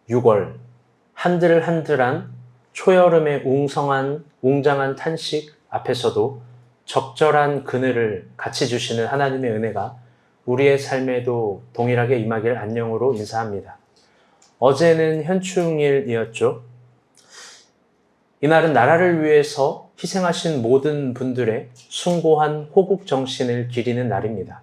6월 한들한들한 초여름의 웅장한 탄식 앞에서도 적절한 그늘을 같이 주시는 하나님의 은혜가 우리의 삶에도 동일하게 임하길 안녕으로 인사합니다. 어제는 현충일이었죠. 이날은 나라를 위해서 희생하신 모든 분들의 숭고한 호국 정신을 기리는 날입니다.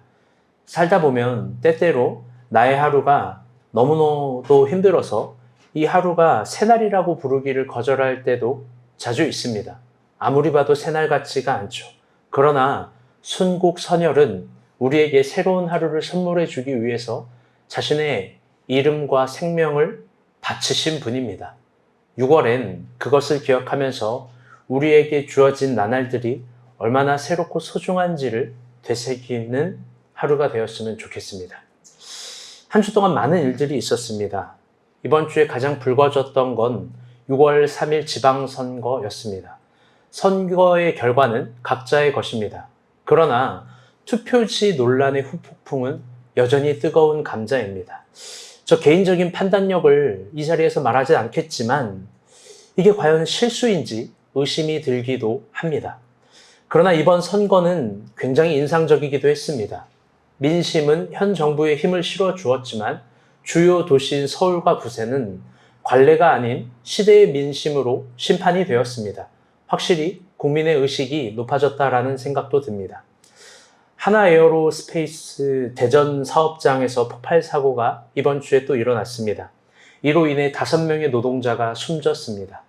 살다 보면 때때로 나의 하루가 너무너도 힘들어서 이 하루가 새날이라고 부르기를 거절할 때도 자주 있습니다. 아무리 봐도 새날 같지가 않죠. 그러나 순국선열은 우리에게 새로운 하루를 선물해 주기 위해서 자신의 이름과 생명을 바치신 분입니다. 6월엔 그것을 기억하면서 우리에게 주어진 나날들이 얼마나 새롭고 소중한지를 되새기는 하루가 되었으면 좋겠습니다. 한 주 동안 많은 일들이 있었습니다. 이번 주에 가장 불거졌던 건 6월 3일 지방선거였습니다. 선거의 결과는 각자의 것입니다. 그러나 투표지 논란의 후폭풍은 여전히 뜨거운 감자입니다. 저 개인적인 판단력을 이 자리에서 말하지 않겠지만 이게 과연 실수인지 의심이 들기도 합니다. 그러나 이번 선거는 굉장히 인상적이기도 했습니다. 민심은 현 정부에 힘을 실어 주었지만 주요 도시인 서울과 부산은 관례가 아닌 시대의 민심으로 심판이 되었습니다. 확실히 국민의 의식이 높아졌다라는 생각도 듭니다. 하나에어로스페이스 대전 사업장에서 폭발 사고가 이번 주에 또 일어났습니다. 이로 인해 5명의 노동자가 숨졌습니다.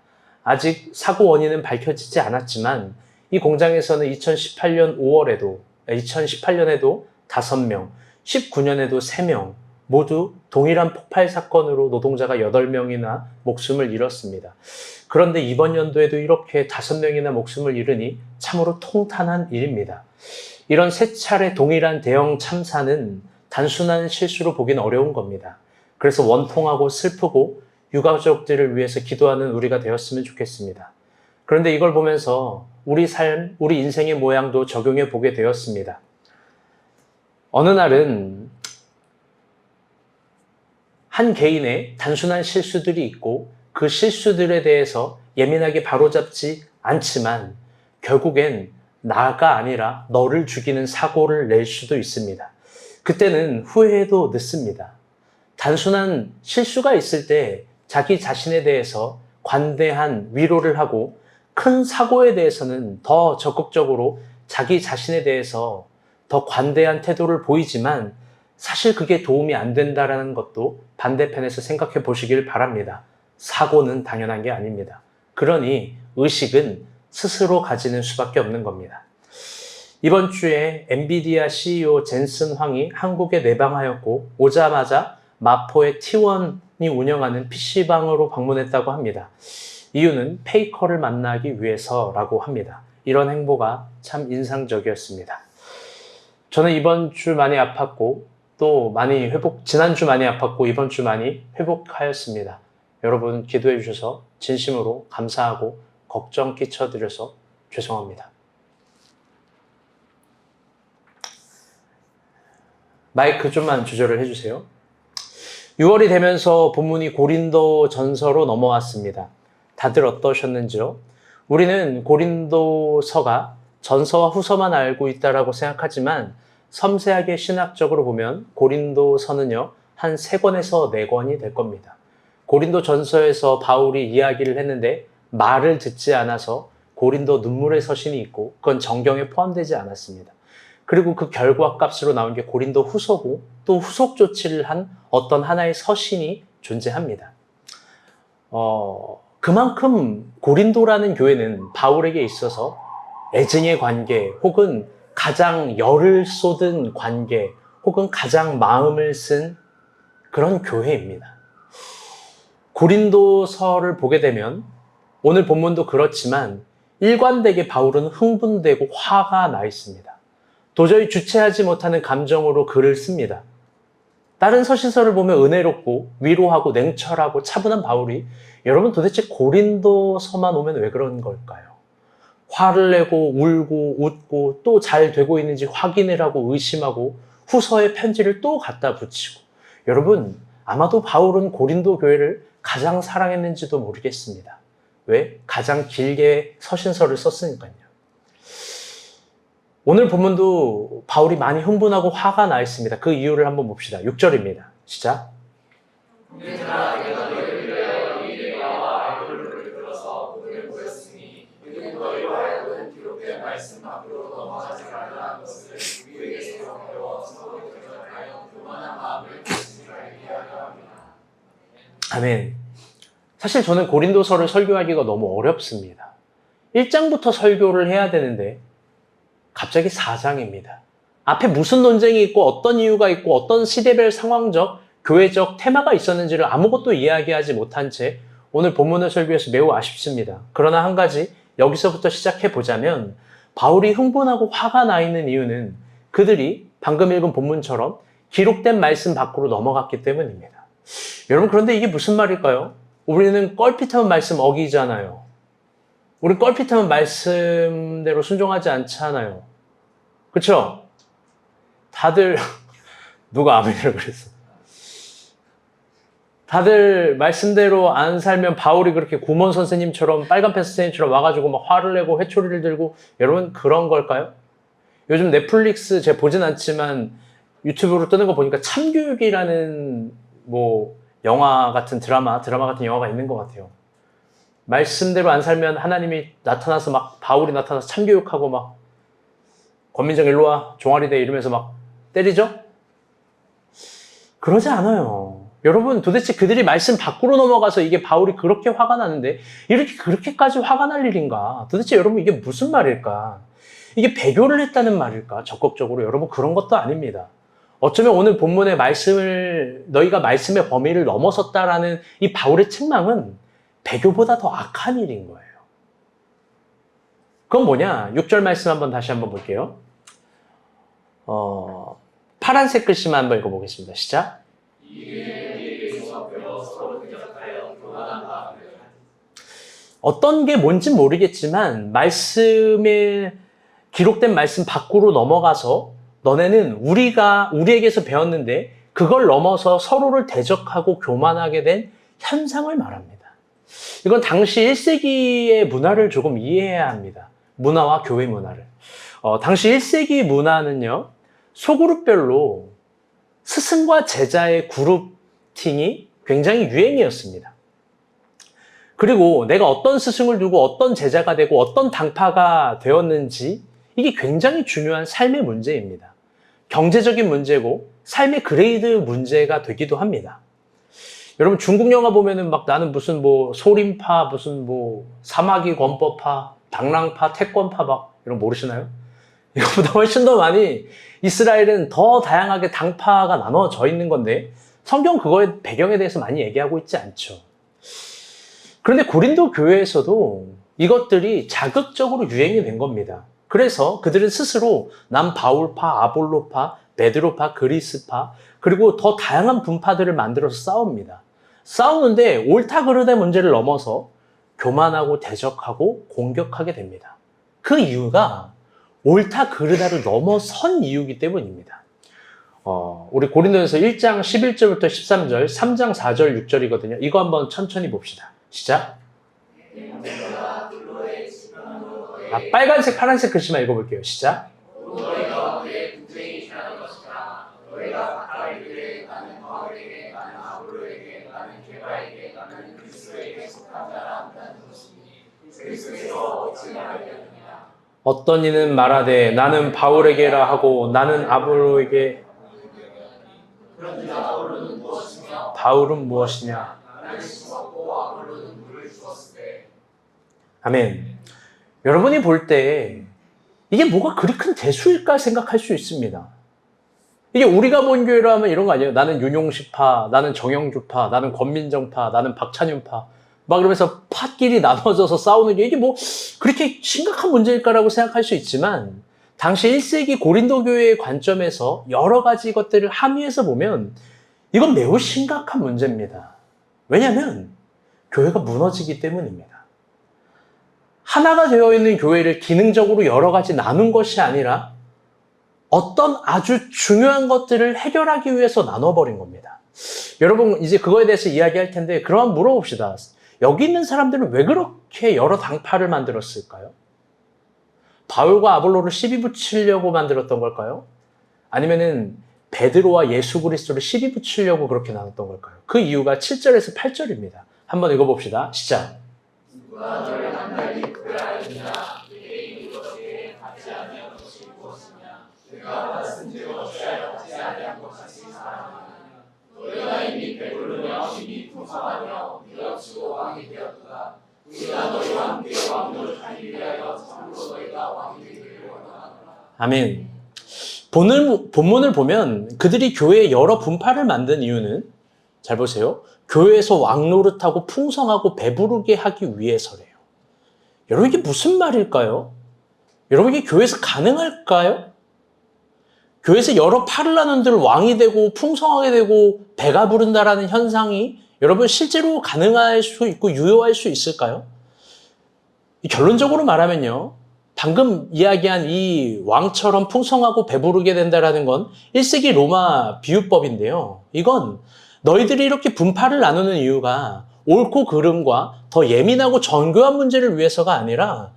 아직 사고 원인은 밝혀지지 않았지만 이 공장에서는 2018년에도 5명, 19년에도 3명 모두 동일한 폭발 사건으로 노동자가 8명이나 목숨을 잃었습니다. 그런데 이번 연도에도 이렇게 5명이나 목숨을 잃으니 참으로 통탄한 일입니다. 이런 3차례 동일한 대형 참사는 단순한 실수로 보긴 어려운 겁니다. 그래서 원통하고 슬프고 유가족들을 위해서 기도하는 우리가 되었으면 좋겠습니다. 그런데 이걸 보면서 우리 삶, 우리 인생의 모양도 적용해 보게 되었습니다. 어느 날은 한 개인의 단순한 실수들이 있고 그 실수들에 대해서 예민하게 바로잡지 않지만 결국엔 나가 아니라 너를 죽이는 사고를 낼 수도 있습니다. 그때는 후회해도 늦습니다. 단순한 실수가 있을 때 자기 자신에 대해서 관대한 위로를 하고 큰 사고에 대해서는 더 적극적으로 자기 자신에 대해서 더 관대한 태도를 보이지만 사실 그게 도움이 안 된다는 것도 반대편에서 생각해 보시길 바랍니다. 사고는 당연한 게 아닙니다. 그러니 의식은 스스로 가지는 수밖에 없는 겁니다. 이번 주에 엔비디아 CEO 젠슨 황이 한국에 내방하였고 오자마자 마포의 T1이 운영하는 PC방으로 방문했다고 합니다. 이유는 페이커를 만나기 위해서라고 합니다. 이런 행보가 참 인상적이었습니다. 저는 이번 주 많이 아팠고 또 지난주 많이 아팠고 이번 주 많이 회복하였습니다. 여러분 기도해 주셔서 진심으로 감사하고 걱정 끼쳐드려서 죄송합니다. 마이크 좀만 조절을 해주세요. 6월이 되면서 본문이 고린도 전서로 넘어왔습니다. 다들 어떠셨는지요? 우리는 고린도서가 전서와 후서만 알고 있다라고 생각하지만 섬세하게 신학적으로 보면 고린도서는요, 한 3권에서 4권이 될 겁니다. 고린도 전서에서 바울이 이야기를 했는데 말을 듣지 않아서 고린도 눈물의 서신이 있고 그건 정경에 포함되지 않았습니다. 그리고 그 결과값으로 나온 게 고린도 후서고 또 후속 조치를 한 어떤 하나의 서신이 존재합니다. 그만큼 고린도라는 교회는 바울에게 있어서 애증의 관계 혹은 가장 열을 쏟은 관계 혹은 가장 마음을 쓴 그런 교회입니다. 고린도서를 보게 되면 오늘 본문도 그렇지만 일관되게 바울은 흥분되고 화가 나 있습니다. 도저히 주체하지 못하는 감정으로 글을 씁니다. 다른 서신서를 보면 은혜롭고 위로하고 냉철하고 차분한 바울이 여러분 도대체 고린도서만 오면 왜 그런 걸까요? 화를 내고 울고 웃고 또 잘 되고 있는지 확인을 하고 의심하고 후서에 편지를 또 갖다 붙이고 여러분 아마도 바울은 고린도 교회를 가장 사랑했는지도 모르겠습니다. 왜? 가장 길게 서신서를 썼으니까요. 오늘 본문도 바울이 많이 흥분하고 화가 나 있습니다. 그 이유를 한번 봅시다. 6절입니다. 시작. 아멘. 사실 저는 고린도서를 설교하기가 너무 어렵습니다. 1장부터 설교를 해야 되는데 갑자기 4장입니다. 앞에 무슨 논쟁이 있고 어떤 이유가 있고 어떤 시대별 상황적, 교회적 테마가 있었는지를 아무것도 이야기하지 못한 채 오늘 본문을 설교해서 매우 아쉽습니다. 그러나 한 가지 여기서부터 시작해 보자면 바울이 흥분하고 화가 나 있는 이유는 그들이 방금 읽은 본문처럼 기록된 말씀 밖으로 넘어갔기 때문입니다. 여러분, 그런데 이게 무슨 말일까요? 우리는 껄핏하면 말씀 어기잖아요. 우리 껄핏하면 말씀대로 순종하지 않잖아요. 그렇죠? 다들 누가 아멘이라고 그랬어? 다들 말씀대로 안 살면 바울이 그렇게 고몬 선생님처럼 빨간펜 선생님처럼 와가지고 막 화를 내고 회초리를 들고, 여러분 그런 걸까요? 요즘 넷플릭스 제가 보진 않지만 유튜브로 뜨는 거 보니까 참교육이라는 뭐 영화 같은 드라마 같은 영화가 있는 것 같아요. 말씀대로 안 살면 하나님이 나타나서 막 바울이 나타나서 참교육하고 막 권민정 일로 와 종아리 대 이러면서 막 때리죠? 그러지 않아요. 여러분, 도대체 그들이 말씀 밖으로 넘어가서 이게 바울이 그렇게 화가 나는데 이렇게 그렇게까지 화가 날 일인가? 도대체 여러분 이게 무슨 말일까? 이게 배교를 했다는 말일까? 적극적으로 여러분 그런 것도 아닙니다. 어쩌면 오늘 본문의 말씀을 너희가 말씀의 범위를 넘어섰다라는 이 바울의 책망은 배교보다 더 악한 일인 거예요. 그건 뭐냐? 6절 말씀 다시 한번 볼게요. 파란색 글씨만 한번 읽어보겠습니다. 시작. 어떤 게 뭔지 모르겠지만 말씀에 기록된 말씀 밖으로 넘어가서 너네는 우리에게서 배웠는데 그걸 넘어서 서로를 대적하고 교만하게 된 현상을 말합니다. 이건 당시 1세기의 문화를 조금 이해해야 합니다. 문화와 교회 문화를. 당시 1세기 문화는요, 소그룹별로 스승과 제자의 그룹팅이 굉장히 유행이었습니다. 그리고 내가 어떤 스승을 두고 어떤 제자가 되고 어떤 당파가 되었는지 이게 굉장히 중요한 삶의 문제입니다. 경제적인 문제고 삶의 그레이드 문제가 되기도 합니다. 여러분 중국 영화 보면은 막 나는 무슨 뭐 소림파, 무슨 뭐 사마귀 권법파, 당랑파, 태권파 막 이런 거 모르시나요? 이거보다 훨씬 더 많이 이스라엘은 더 다양하게 당파가 나눠져 있는 건데 성경 그거의 배경에 대해서 많이 얘기하고 있지 않죠. 그런데 고린도 교회에서도 이것들이 자극적으로 유행이 된 겁니다. 그래서 그들은 스스로 난 바울파, 아볼로파, 베드로파, 그리스파 그리고 더 다양한 분파들을 만들어서 싸웁니다. 싸우는데 옳다 그르다 문제를 넘어서 교만하고 대적하고 공격하게 됩니다. 그 이유가 옳다 그르다를 넘어선 이유이기 때문입니다. 우리 고린도전서 1장 11절부터 13절, 3장 4절, 6절이거든요. 이거 한번 천천히 봅시다. 시작. 빨간색, 파란색 글씨만 읽어볼게요. 시작. 어떤 이는 말하되 나는 바울에게라 하고 나는 아볼로에게. 바울은 무엇이냐? 아멘. 여러분이 볼 때 이게 뭐가 그리 큰 대수일까 생각할 수 있습니다. 이게 우리가 본 교회로 하면 이런 거 아니에요? 나는 윤용식파, 나는 정영주파, 나는 권민정파, 나는 박찬윤파 막 이러면서 팥끼리 나눠져서 싸우는 게 이게 뭐 그렇게 심각한 문제일까라고 생각할 수 있지만 당시 1세기 고린도 교회의 관점에서 여러 가지 것들을 함의해서 보면 이건 매우 심각한 문제입니다. 왜냐하면 교회가 무너지기 때문입니다. 하나가 되어 있는 교회를 기능적으로 여러 가지 나눈 것이 아니라 어떤 아주 중요한 것들을 해결하기 위해서 나눠버린 겁니다. 여러분 이제 그거에 대해서 이야기할 텐데 그럼 물어봅시다. 여기 있는 사람들은 왜 그렇게 여러 당파를 만들었을까요? 바울과 아볼로를 시비 붙이려고 만들었던 걸까요? 아니면은 베드로와 예수 그리스도를 시비 붙이려고 그렇게 나눴던 걸까요? 그 이유가 7절에서 8절입니다. 한번 읽어봅시다. 시작. 아멘. 본문을 보면 그들이 교회에 여러 분파를 만든 이유는 잘 보세요. 교회에서 왕노릇하고 풍성하고 배부르게 하기 위해서래요. 여러분 이게 무슨 말일까요? 여러분 이게 교회에서 가능할까요? 교회에서 여러 팔을 나눈들 왕이 되고 풍성하게 되고 배가 부른다라는 현상이 여러분 실제로 가능할 수 있고 유효할 수 있을까요? 결론적으로 말하면요. 방금 이야기한 이 왕처럼 풍성하고 배부르게 된다라는 건 1세기 로마 비유법인데요. 이건 너희들이 이렇게 분파를 나누는 이유가 옳고 그름과 더 예민하고 정교한 문제를 위해서가 아니라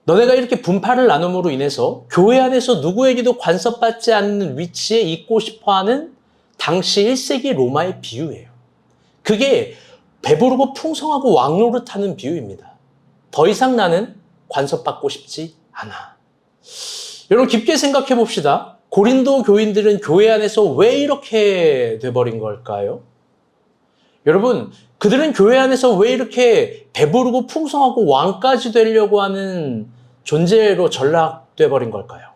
너네가 이렇게 분파를 나눔으로 인해서 교회 안에서 누구에게도 간섭받지 않는 위치에 있고 싶어하는 당시 1세기 로마의 비유예요. 그게 배부르고 풍성하고 왕노릇하는 비유입니다. 더 이상 나는 간섭받고 싶지 않아. 여러분 깊게 생각해 봅시다. 고린도 교인들은 교회 안에서 왜 이렇게 돼버린 걸까요? 여러분 그들은 교회 안에서 왜 이렇게 배부르고 풍성하고 왕까지 되려고 하는 존재로 전락돼 버린 걸까요?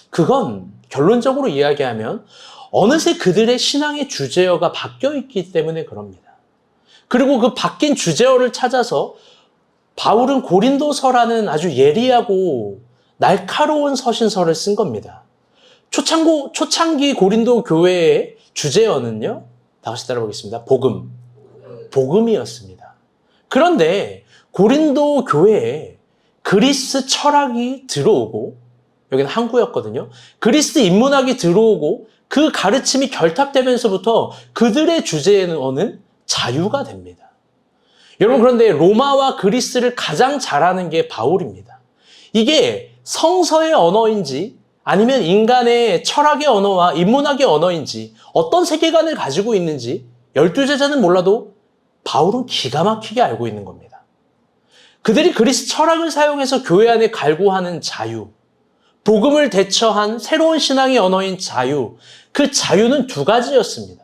그건 결론적으로 이야기하면 어느새 그들의 신앙의 주제어가 바뀌어 있기 때문에 그럽니다. 그리고 그 바뀐 주제어를 찾아서 바울은 고린도서라는 아주 예리하고 날카로운 서신서를 쓴 겁니다. 초창기 고린도 교회의 주제어는요. 다시 따라보겠습니다. 복음이었습니다. 그런데 고린도 교회에 그리스 철학이 들어오고 여기는 항구였거든요. 그리스 인문학이 들어오고 그 가르침이 결탁되면서부터 그들의 주제어는 자유가 됩니다. 여러분 그런데 로마와 그리스를 가장 잘하는 게 바울입니다. 이게 성서의 언어인지 아니면 인간의 철학의 언어와 인문학의 언어인지 어떤 세계관을 가지고 있는지 12제자는 몰라도 바울은 기가 막히게 알고 있는 겁니다. 그들이 그리스 철학을 사용해서 교회 안에 갈구하는 자유, 복음을 대처한 새로운 신앙의 언어인 자유, 그 자유는 두 가지였습니다.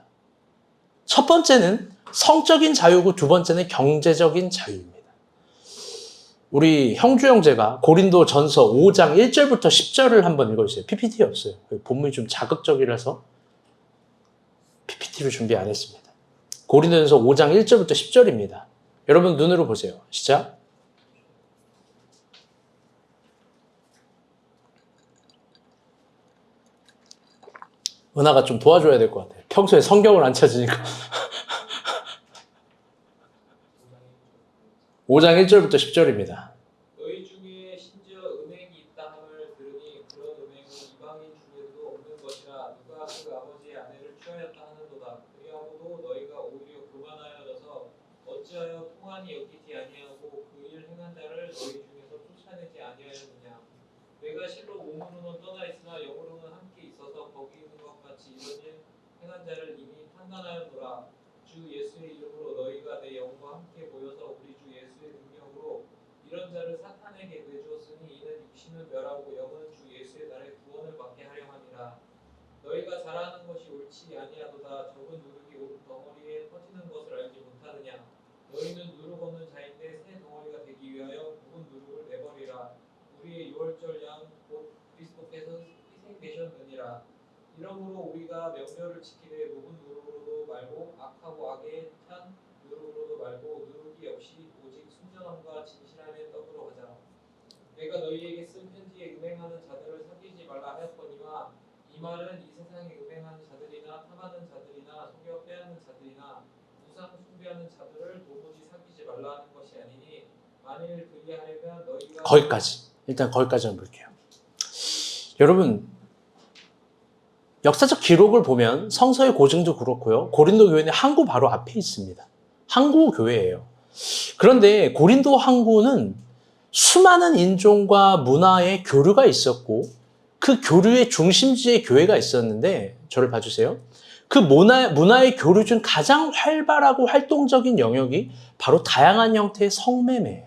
첫 번째는 성적인 자유고 두 번째는 경제적인 자유입니다. 우리 형주 형제가 고린도 전서 5장 1절부터 10절을 한번 읽어주세요. PPT 없어요. 본문이 좀 자극적이라서 PPT를 준비 안 했습니다. 고린도 전서 5장 1절부터 10절입니다. 여러분 눈으로 보세요. 시작. 은하가 좀 도와줘야 될 것 같아요. 평소에 성경을 안 찾으니까. 5장 1절부터 10절입니다. 너희 중에 심지어 음행이 있다 함을 들으니 그런 음행은 이방인 중에도 없는 것이라 누가 그 아버지의 아내를 취하였다 하는도다. 그리하고도 너희가 오히려 교만하여져서 어찌하여 통한이 엮이지 아니하고 그 일 행한 자를 너희 중에서 쫓아내지 아니하였느냐. 내가 실로 몸으로는 떠나 있으나 영으로는 함께 있어서 거기 있는 것 같이 이런 일 행한 자를 이미 판단하였노라. 주 예수의 이름으로 너희가 내 영과 함께 모여서 우리 주 예수의 능력으로 이런 자를 사탄에게 내주었으니 이는 육신은 멸하고 영은 주 예수의 날에 구원을 받게 하려 함이라. 너희가 잘하는 것이 옳지 아니하도다. 적은 누룩이 온 덩어리에 퍼지는 것을 알지 못하느냐. 너희는 누룩 없는 자인데 새 덩어리가 되기 위하여 묵은 누룩을 내버리라. 우리의 유월절 양 곧 그리스도께서 희생되셨느니라. 이러므로 우리가 명절을 지키되 묵은 누룩으로도 말고 악하고 악에 찬 누룩으로도 말고 누룩이 없이 오직 순전함과 진실함의 떡으로 하자. 내가 너희에게 쓴 편지에 음행하는 자들을 사귀지 말라 하였거니와 이 말은 이 세상에 음행하는 자들이나 탐하는 자들이나 속여 빼앗는 자들이나 우상 숭배하는 자들을 도무지 사귀지 말라 하는 것이 아니니 만일 그리하려면 너희가 거기까지. 일단 거기까지만 볼게요. 여러분 역사적 기록을 보면 성서의 고증도 그렇고요. 고린도 교회는 항구 바로 앞에 있습니다. 항구 교회예요. 그런데 고린도 항구는 수많은 인종과 문화의 교류가 있었고 그 교류의 중심지에 교회가 있었는데 저를 봐주세요. 그 문화의 교류 중 가장 활발하고 활동적인 영역이 바로 다양한 형태의 성매매예요.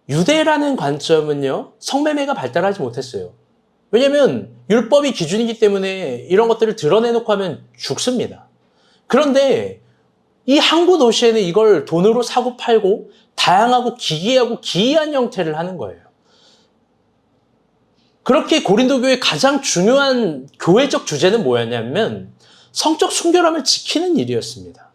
유대라는 관점은요, 성매매가 발달하지 못했어요. 왜냐하면 율법이 기준이기 때문에 이런 것들을 드러내놓고 하면 죽습니다. 그런데 이 항구 도시에는 이걸 돈으로 사고 팔고 다양하고 기이하고 기이한 형태를 하는 거예요. 그렇게 고린도 교회의 가장 중요한 교회적 주제는 뭐였냐면 성적 순결함을 지키는 일이었습니다.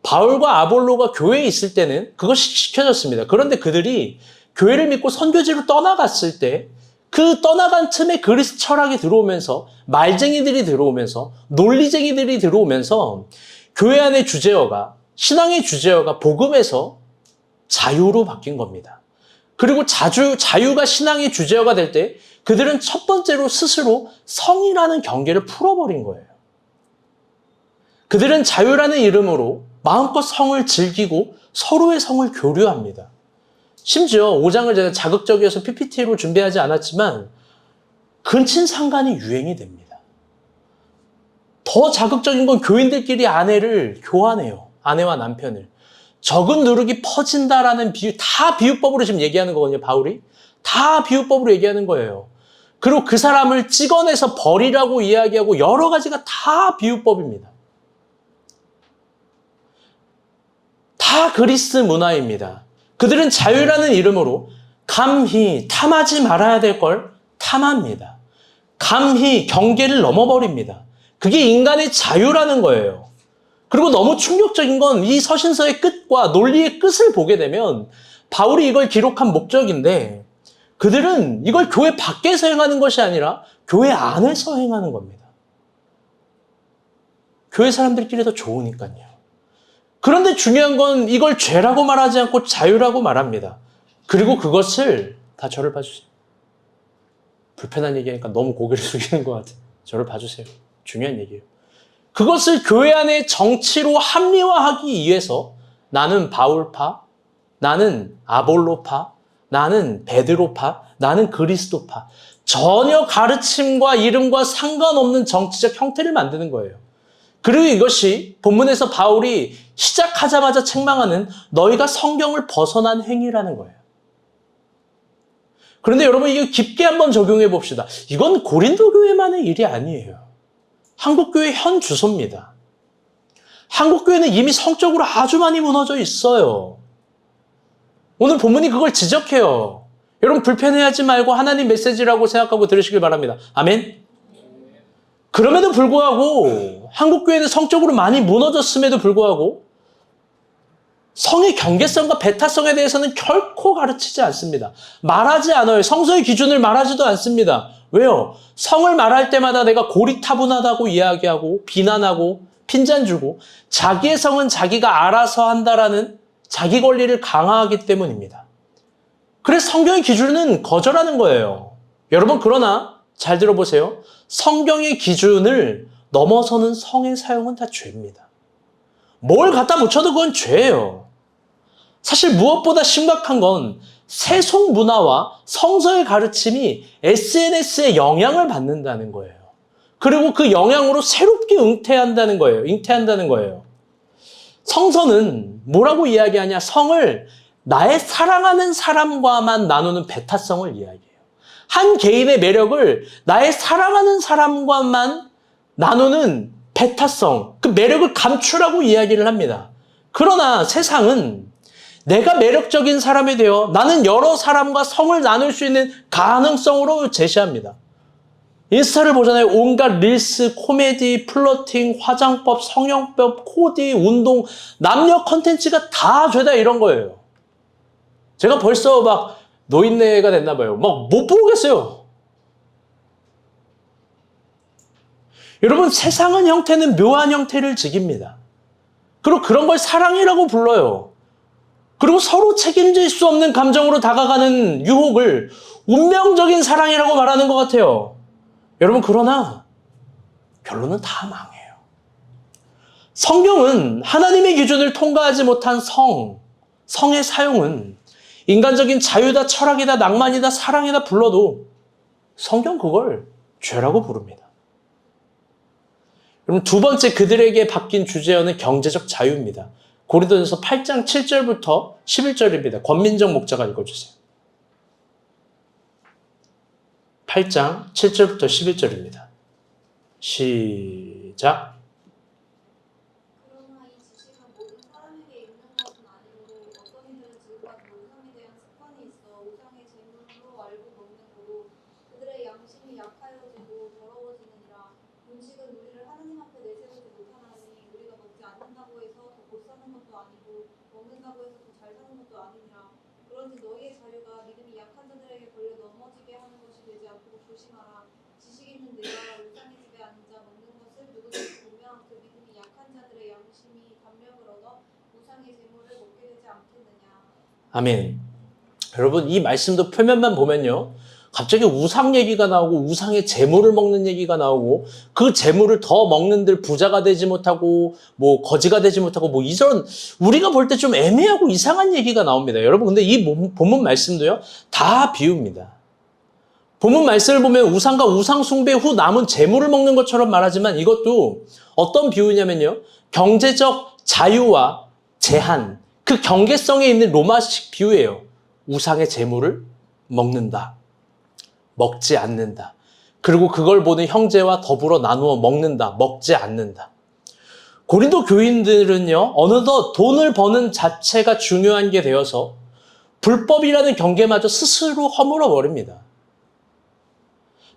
바울과 아볼로가 교회에 있을 때는 그것이 지켜졌습니다. 그런데 그들이 교회를 믿고 선교지로 떠나갔을 때 그 떠나간 틈에 그리스 철학이 들어오면서 말쟁이들이 들어오면서 논리쟁이들이 들어오면서 교회 안의 주제어가 신앙의 주제어가 복음에서 자유로 바뀐 겁니다. 그리고 자유가 신앙의 주제어가 될 때 그들은 첫 번째로 스스로 성이라는 경계를 풀어버린 거예요. 그들은 자유라는 이름으로 마음껏 성을 즐기고 서로의 성을 교류합니다. 심지어 5장을 제가 자극적이어서 PPT로 준비하지 않았지만 근친상간이 유행이 됩니다. 더 자극적인 건 교인들끼리 아내를 교환해요. 아내와 남편을. 적은 누룩이 퍼진다라는 비유, 다 비유법으로 지금 얘기하는 거거든요, 바울이. 다 비유법으로 얘기하는 거예요. 그리고 그 사람을 찍어내서 버리라고 이야기하고 여러 가지가 다 비유법입니다. 다 그리스 문화입니다. 그들은 자유라는 이름으로 감히 탐하지 말아야 될 걸 탐합니다. 감히 경계를 넘어버립니다. 그게 인간의 자유라는 거예요. 그리고 너무 충격적인 건 이 서신서의 끝과 논리의 끝을 보게 되면 바울이 이걸 기록한 목적인데 그들은 이걸 교회 밖에서 행하는 것이 아니라 교회 안에서 행하는 겁니다. 교회 사람들끼리 더 좋으니까요. 그런데 중요한 건 이걸 죄라고 말하지 않고 자유라고 말합니다. 그리고 그것을 다 저를 봐주세요. 불편한 얘기하니까 너무 고개를 숙이는 것 같아요. 저를 봐주세요. 중요한 얘기예요. 그것을 교회 안에 정치로 합리화하기 위해서 나는 바울파, 나는 아볼로파, 나는 베드로파, 나는 그리스도파 전혀 가르침과 이름과 상관없는 정치적 형태를 만드는 거예요. 그리고 이것이 본문에서 바울이 시작하자마자 책망하는 너희가 성경을 벗어난 행위라는 거예요. 그런데 여러분 이거 깊게 한번 적용해 봅시다. 이건 고린도 교회만의 일이 아니에요. 한국교회 현 주소입니다. 한국교회는 이미 성적으로 아주 많이 무너져 있어요. 오늘 본문이 그걸 지적해요. 여러분 불편해하지 말고 하나님 메시지라고 생각하고 들으시길 바랍니다. 아멘? 그럼에도 불구하고 한국교회는 성적으로 많이 무너졌음에도 불구하고 성의 경계성과 배타성에 대해서는 결코 가르치지 않습니다. 말하지 않아요. 성서의 기준을 말하지도 않습니다. 왜요? 성을 말할 때마다 내가 고리타분하다고 이야기하고 비난하고 핀잔 주고 자기의 성은 자기가 알아서 한다라는 자기 권리를 강화하기 때문입니다. 그래서 성경의 기준은 거절하는 거예요. 여러분 그러나 잘 들어보세요. 성경의 기준을 넘어서는 성의 사용은 다 죄입니다. 뭘 갖다 붙여도 그건 죄예요. 사실 무엇보다 심각한 건 세속 문화와 성서의 가르침이 SNS에 영향을 받는다는 거예요. 그리고 그 영향으로 새롭게 잉태한다는 거예요. 성서는 뭐라고 이야기하냐? 성을 나의 사랑하는 사람과만 나누는 배타성을 이야기해요. 한 개인의 매력을 나의 사랑하는 사람과만 나누는 배타성, 그 매력을 감추라고 이야기를 합니다. 그러나 세상은 내가 매력적인 사람이 되어 나는 여러 사람과 성을 나눌 수 있는 가능성으로 제시합니다. 인스타를 보잖아요. 온갖 릴스, 코미디, 플러팅, 화장법, 성형법, 코디, 운동, 남녀 컨텐츠가 다 죄다 이런 거예요. 제가 벌써 막 노인네가 됐나 봐요. 막 못 보겠어요. 여러분 세상은 형태는 묘한 형태를 지깁니다. 그리고 그런 걸 사랑이라고 불러요. 그리고 서로 책임질 수 없는 감정으로 다가가는 유혹을 운명적인 사랑이라고 말하는 것 같아요. 여러분, 그러나 결론은 다 망해요. 성경은 하나님의 기준을 통과하지 못한 성의 사용은 인간적인 자유다, 철학이다, 낭만이다, 사랑이다 불러도 성경 그걸 죄라고 부릅니다. 그럼 두 번째 그들에게 바뀐 주제어는 경제적 자유입니다. 고린도전서 8장 7절부터 11절입니다. 권민정 목자가 읽어주세요. 8장 7절부터 11절입니다. 시작. 그러나 이 지식은 모든 사람에게 있는 것은 아니므로 어떤 이들은 지금까지 우상에 대한 습관이 있어 우상의 제물로 알고 먹는 거로 그들의 양심이 약하여지고 더러워지느니라. 음식은 우리를 하느님 앞에 내세우지 못하나니 우리가 먹지 않는다고 해서 더 못 사는 것도 아니고 먹는다고 해서 더 잘 사는 것도 아니니라. 그런지 너희의 자유가 믿음이 약한 자들에게 걸려 넘어지게 하는 것이 되지 않도록 조심하라. 지식 있는 내가 우상의 집에 앉아 먹는 것을 누구든지 보면 그 믿음이 약한 자들의 양심이 감력을 얻어 우상의 제물을 먹게 되지 않겠느냐. 아멘. 여러분, 이 말씀도 표면만 보면요, 갑자기 우상 얘기가 나오고 우상의 재물을 먹는 얘기가 나오고 그 재물을 더 먹는들 부자가 되지 못하고 뭐 거지가 되지 못하고 뭐 이런 우리가 볼 때 좀 애매하고 이상한 얘기가 나옵니다. 여러분, 근데 이 본문 말씀도요, 다 비유입니다. 본문 말씀을 보면 우상과 우상 숭배 후 남은 재물을 먹는 것처럼 말하지만 이것도 어떤 비유냐면요, 경제적 자유와 제한, 그 경계성에 있는 로마식 비유예요. 우상의 재물을 먹는다, 먹지 않는다. 그리고 그걸 보는 형제와 더불어 나누어 먹는다, 먹지 않는다. 고린도 교인들은요, 어느덧 돈을 버는 자체가 중요한 게 되어서 불법이라는 경계마저 스스로 허물어 버립니다.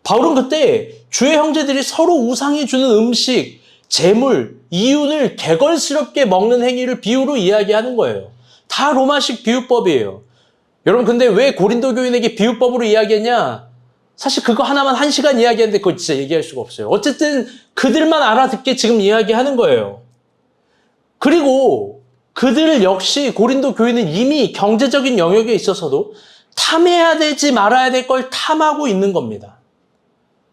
바울은 그때 주의 형제들이 서로 우상이 주는 음식, 재물, 이윤을 개걸스럽게 먹는 행위를 비유로 이야기하는 거예요. 다 로마식 비유법이에요. 여러분, 근데 왜 고린도 교인에게 비유법으로 이야기했냐? 사실 그거 하나만 1시간 이야기하는데 그거 진짜 얘기할 수가 없어요. 어쨌든 그들만 알아듣게 지금 이야기하는 거예요. 그리고 그들 역시 고린도 교인은 이미 경제적인 영역에 있어서도 탐해야 되지 말아야 될 걸 탐하고 있는 겁니다.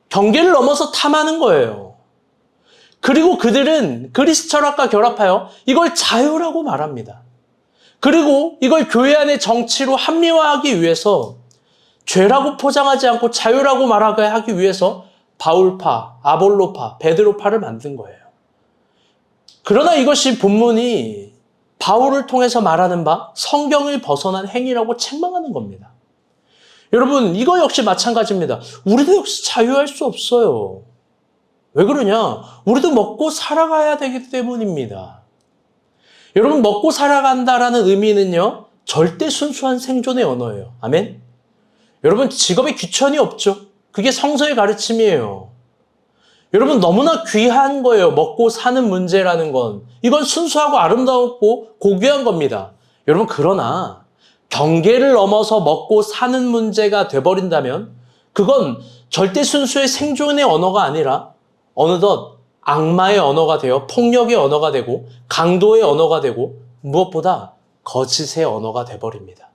경계를 넘어서 탐하는 거예요. 그리고 그들은 그리스 철학과 결합하여 이걸 자유라고 말합니다. 그리고 이걸 교회 안의 정치로 합리화하기 위해서 죄라고 포장하지 않고 자유라고 말하게 하기 위해서 바울파, 아볼로파, 베드로파를 만든 거예요. 그러나 이것이 본문이 바울을 통해서 말하는 바 성경을 벗어난 행위라고 책망하는 겁니다. 여러분, 이거 역시 마찬가지입니다. 우리도 역시 자유할 수 없어요. 왜 그러냐? 우리도 먹고 살아가야 되기 때문입니다. 여러분, 먹고 살아간다라는 의미는요, 절대 순수한 생존의 언어예요. 아멘? 여러분, 직업에 귀천이 없죠. 그게 성서의 가르침이에요. 여러분, 너무나 귀한 거예요. 먹고 사는 문제라는 건. 이건 순수하고 아름다웠고 고귀한 겁니다. 여러분, 그러나 경계를 넘어서 먹고 사는 문제가 돼버린다면 그건 절대 순수의 생존의 언어가 아니라 어느덧 악마의 언어가 되어 폭력의 언어가 되고 강도의 언어가 되고 무엇보다 거짓의 언어가 돼버립니다.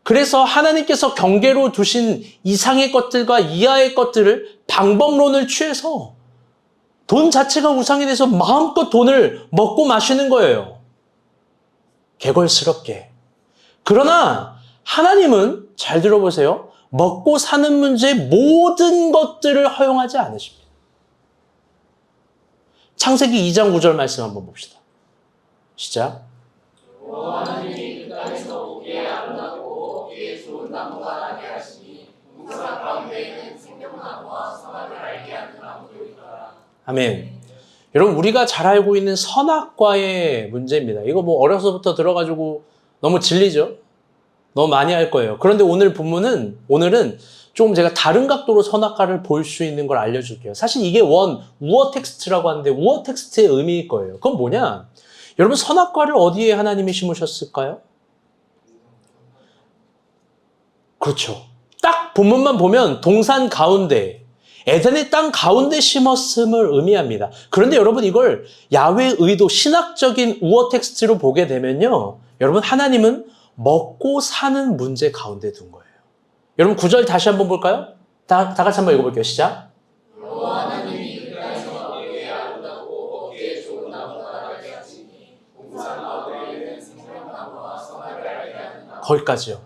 그래서 하나님께서 경계로 두신 이상의 것들과 이하의 것들을 방법론을 취해서 돈 자체가 우상이 돼서 마음껏 돈을 먹고 마시는 거예요. 개걸스럽게. 그러나 하나님은, 잘 들어보세요, 먹고 사는 문제의 모든 것들을 허용하지 않으십니다. 창세기 2장 9절 말씀 한번 봅시다. 시작. 하나님이 그 땅에서 보기에 아름답고 보기에 좋은 나무가 나게 하시니 동산 가운데에는 생명나무와 선악을 알게 하는 나무도 있더라. 아멘. 여러분, 우리가 잘 알고 있는 선악과의 문제입니다. 이거 뭐 어려서부터 들어가지고 너무 질리죠? 너무 많이 할 거예요. 그런데 오늘은 조금 제가 다른 각도로 선악과를 볼 수 있는 걸 알려줄게요. 사실 이게 우어 텍스트라고 하는데 우어 텍스트의 의미일 거예요. 그건 뭐냐? 여러분, 선악과를 어디에 하나님이 심으셨을까요? 그렇죠. 딱 본문만 보면 동산 가운데, 에덴의 땅 가운데 심었음을 의미합니다. 그런데 여러분, 이걸 야훼의 의도, 신학적인 우어 텍스트로 보게 되면요, 여러분, 하나님은 먹고 사는 문제 가운데 둔 거예요. 여러분, 9절 다시 한번 볼까요? 다 같이 한번 읽어볼게요. 시작. 거기까지요.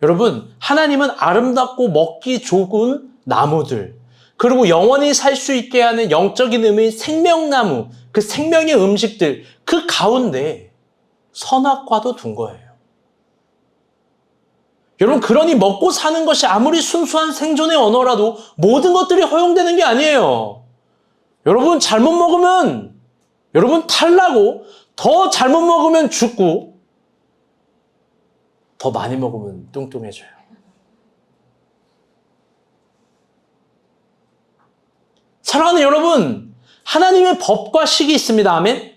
여러분, 하나님은 아름답고 먹기 좋은 나무들, 그리고 영원히 살 수 있게 하는 영적인 의미의 생명나무, 그 생명의 음식들, 그 가운데 선악과도 둔 거예요. 여러분, 그러니 먹고 사는 것이 아무리 순수한 생존의 언어라도 모든 것들이 허용되는 게 아니에요. 여러분, 잘못 먹으면 여러분 탈나고, 더 잘못 먹으면 죽고, 더 많이 먹으면 뚱뚱해져요. 사랑하는 여러분, 하나님의 법과 식이 있습니다. 아멘?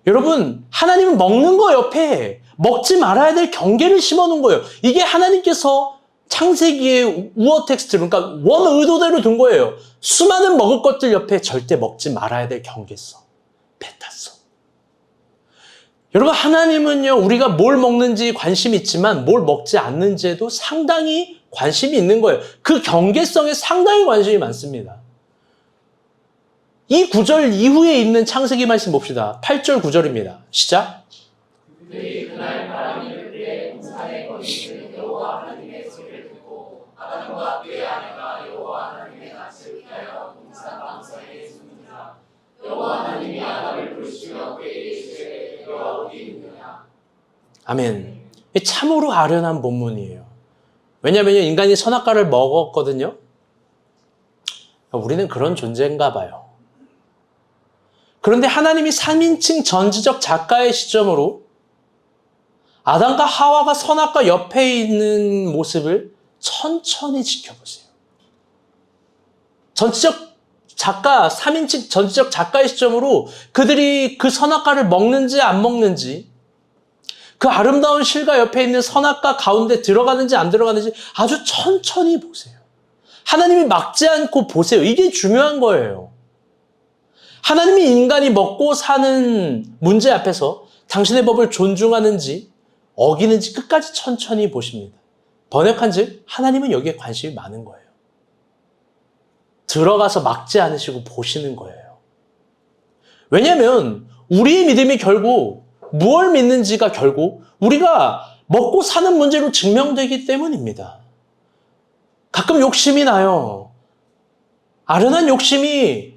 여러분, 하나님은 먹는 거 옆에 먹지 말아야 될 경계를 심어놓은 거예요. 이게 하나님께서 창세기의 우어 텍스트, 그러니까 원 의도대로 둔 거예요. 수많은 먹을 것들 옆에 절대 먹지 말아야 될 경계성, 뱉었어. 여러분, 하나님은요, 우리가 뭘 먹는지 관심이 있지만 뭘 먹지 않는지에도 상당히 관심이 있는 거예요. 그 경계성에 상당히 관심이 많습니다. 이 구절 이후에 있는 창세기 말씀 봅시다. 8절 9절입니다. 시작. 그들이 그날 바람이 불 때 동산에 거리는 여호와 하나님의 소리를 듣고 아담과 그의 아내가 여호와 하나님의 낯을 피하여 동산 방사에 숨니라. 여호와 하나님이 아담을 부르시며 그에게 이르시되 너가 어디 있느냐. 아멘. 참으로 아련한 본문이에요. 왜냐하면 인간이 선악과를 먹었거든요. 우리는 그런 존재인가 봐요. 그런데 하나님이 3인칭 전지적 작가의 시점으로 아담과 하와가 선악과 옆에 있는 모습을 천천히 지켜보세요. 전지적 작가, 3인칭 전지적 작가의 시점으로 그들이 그 선악과를 먹는지 안 먹는지, 그 아름다운 실과 옆에 있는 선악과 가운데 들어가는지 안 들어가는지 아주 천천히 보세요. 하나님이 막지 않고 보세요. 이게 중요한 거예요. 하나님이 인간이 먹고 사는 문제 앞에서 당신의 법을 존중하는지 어기는지 끝까지 천천히 보십니다. 번역한즉 하나님은 여기에 관심이 많은 거예요. 들어가서 막지 않으시고 보시는 거예요. 왜냐하면 우리의 믿음이 결국 무엇을 믿는지가 결국 우리가 먹고 사는 문제로 증명되기 때문입니다. 가끔 욕심이 나요. 아련한 욕심이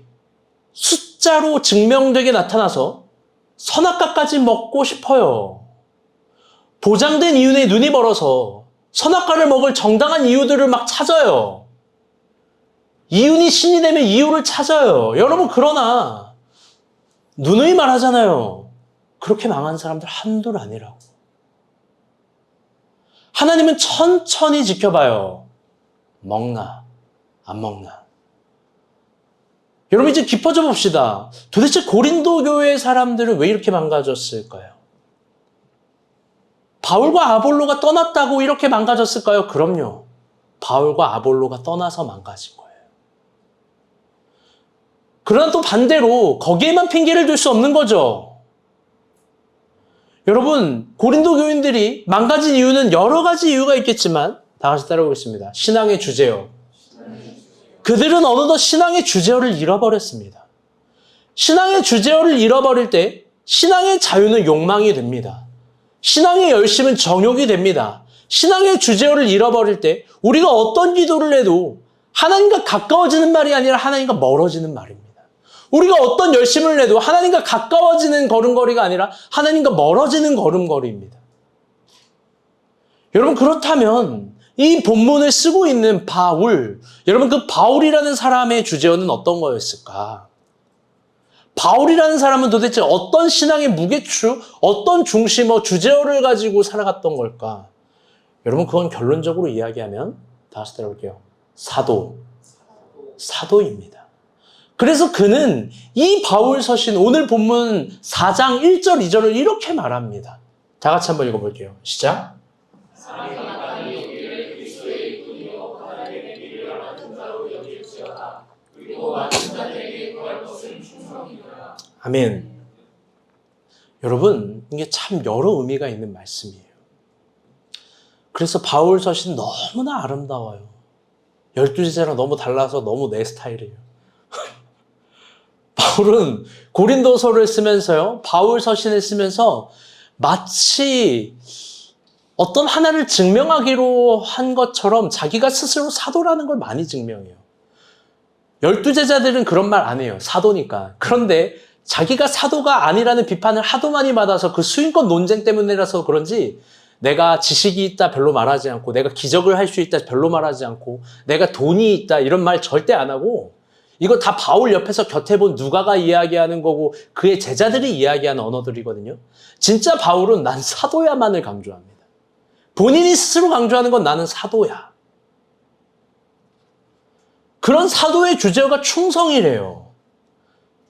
숫자로 증명되게 나타나서 선악과까지 먹고 싶어요. 보장된 이윤에 눈이 멀어서 선악과를 먹을 정당한 이유들을 막 찾아요. 이윤이 신이 되면 이유를 찾아요. 여러분, 그러나 누누이 말하잖아요. 그렇게 망한 사람들 한둘 아니라고. 하나님은 천천히 지켜봐요. 먹나 안 먹나. 여러분, 이제 깊어져 봅시다. 도대체 고린도 교회 사람들은 왜 이렇게 망가졌을까요? 바울과 아볼로가 떠났다고 이렇게 망가졌을까요? 그럼요. 바울과 아볼로가 떠나서 망가진 거예요. 그러나 또 반대로 거기에만 핑계를 들 수 없는 거죠. 여러분, 고린도 교인들이 망가진 이유는 여러 가지 이유가 있겠지만 다 같이 따라오겠습니다. 신앙의 주제요. 그들은 어느덧 신앙의 주제어를 잃어버렸습니다. 신앙의 주제어를 잃어버릴 때 신앙의 자유는 욕망이 됩니다. 신앙의 열심은 정욕이 됩니다. 신앙의 주제어를 잃어버릴 때 우리가 어떤 기도를 해도 하나님과 가까워지는 말이 아니라 하나님과 멀어지는 말입니다. 우리가 어떤 열심을 해도 하나님과 가까워지는 걸음걸이가 아니라 하나님과 멀어지는 걸음걸이입니다. 여러분, 그렇다면 이 본문을 쓰고 있는 바울, 여러분, 그 바울이라는 사람의 주제어는 어떤 거였을까? 바울이라는 사람은 도대체 어떤 신앙의 무게추, 어떤 중심어, 주제어를 가지고 살아갔던 걸까? 여러분, 그건 결론적으로 이야기하면 다시 따라올게요. 사도입니다. 그래서 그는 이 바울 서신 오늘 본문 4장 1절 2절을 이렇게 말합니다. 다 같이 한번 읽어볼게요. 시작. 아멘. 여러분, 이게 참 여러 의미가 있는 말씀이에요. 그래서 바울 서신 너무나 아름다워요. 12제자랑 너무 달라서 너무 내 스타일이에요. 바울은 고린도서를 쓰면서요, 바울 서신을 쓰면서 마치 어떤 하나를 증명하기로 한 것처럼 자기가 스스로 사도라는 걸 많이 증명해요. 12제자들은 그런 말 안 해요. 사도니까. 그런데 자기가 사도가 아니라는 비판을 하도 많이 받아서 그 수인권 논쟁 때문이라서 그런지 내가 지식이 있다 별로 말하지 않고 내가 기적을 할 수 있다 별로 말하지 않고 내가 돈이 있다 이런 말 절대 안 하고 이거 다 바울 옆에서 곁에 본 누가가 이야기하는 거고 그의 제자들이 이야기하는 언어들이거든요. 진짜 바울은 난 사도야만을 강조합니다. 본인이 스스로 강조하는 건 나는 사도야. 그런 사도의 주제가 충성이래요.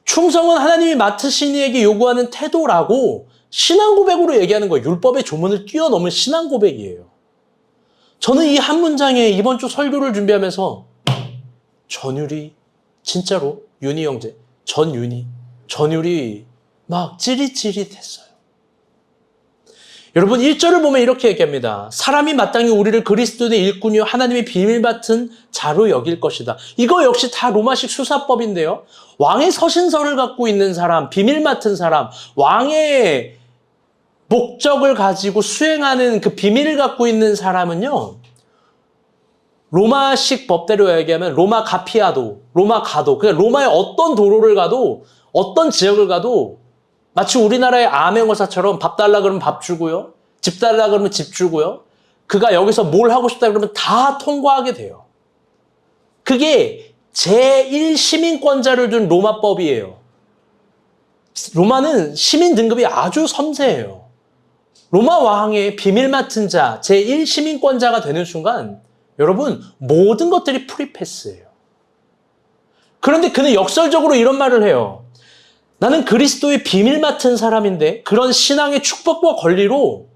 충성은 하나님이 맡으신 이에게 요구하는 태도라고 신앙 고백으로 얘기하는 거예요. 율법의 조문을 뛰어넘은 신앙 고백이에요. 저는 이 한 문장에 이번 주 설교를 준비하면서 전율이 진짜로 윤희 형제, 전율이 막 찌릿찌릿했어요. 여러분 1절을 보면 이렇게 얘기합니다. 사람이 마땅히 우리를 그리스도의 일꾼이요 하나님의 비밀 같은 자로 여길 것이다. 이거 역시 다 로마식 수사법인데요. 왕의 서신서를 갖고 있는 사람, 비밀 맡은 사람, 왕의 목적을 가지고 수행하는 그 비밀을 갖고 있는 사람은요. 로마식 법대로 얘기하면 로마 가피아도, 로마 가도, 그러니까 로마의 어떤 도로를 가도 어떤 지역을 가도 마치 우리나라의 암행어사처럼 밥 달라 그러면 밥 주고요. 집 달라 그러면 집 주고요. 그가 여기서 뭘 하고 싶다 그러면 다 통과하게 돼요. 그게 제1시민권자를 둔 로마법이에요. 로마는 시민 등급이 아주 섬세해요. 로마 왕의 비밀 맡은 자, 제1시민권자가 되는 순간 여러분 모든 것들이 프리패스예요. 그런데 그는 역설적으로 이런 말을 해요. 나는 그리스도의 비밀 맡은 사람인데 그런 신앙의 축복과 권리로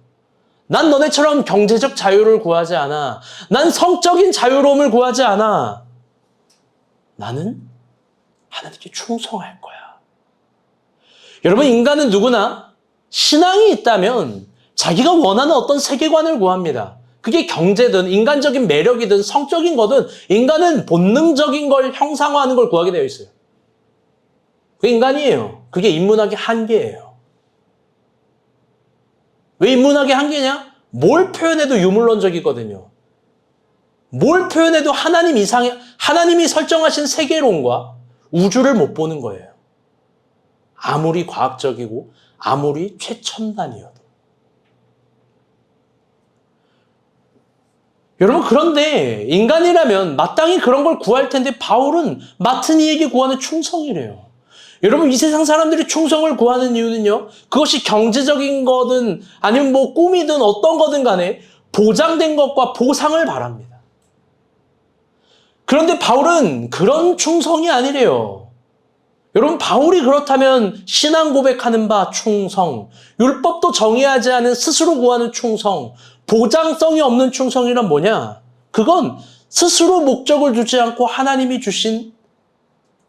난 너네처럼 경제적 자유를 구하지 않아. 난 성적인 자유로움을 구하지 않아. 나는 하나님께 충성할 거야. 여러분 인간은 누구나 신앙이 있다면 자기가 원하는 어떤 세계관을 구합니다. 그게 경제든 인간적인 매력이든 성적인 거든 인간은 본능적인 걸 형상화하는 걸 구하게 되어 있어요. 그게 인간이에요. 그게 인문학의 한계예요. 왜 인문학의 한계냐? 뭘 표현해도 유물론적이거든요. 뭘 표현해도 하나님 이상의, 하나님이 설정하신 세계론과 우주를 못 보는 거예요. 아무리 과학적이고 아무리 최첨단이어도. 여러분 그런데 인간이라면 마땅히 그런 걸 구할 텐데 바울은 맡은 이에게 구하는 충성이래요. 여러분 이 세상 사람들이 충성을 구하는 이유는요. 그것이 경제적인 거든 아니면 뭐 꿈이든 어떤 거든 간에 보장된 것과 보상을 바랍니다. 그런데 바울은 그런 충성이 아니래요. 여러분 바울이 그렇다면 신앙 고백하는 바 충성, 율법도 정의하지 않은 스스로 구하는 충성, 보장성이 없는 충성이란 뭐냐? 그건 스스로 목적을 두지 않고 하나님이 주신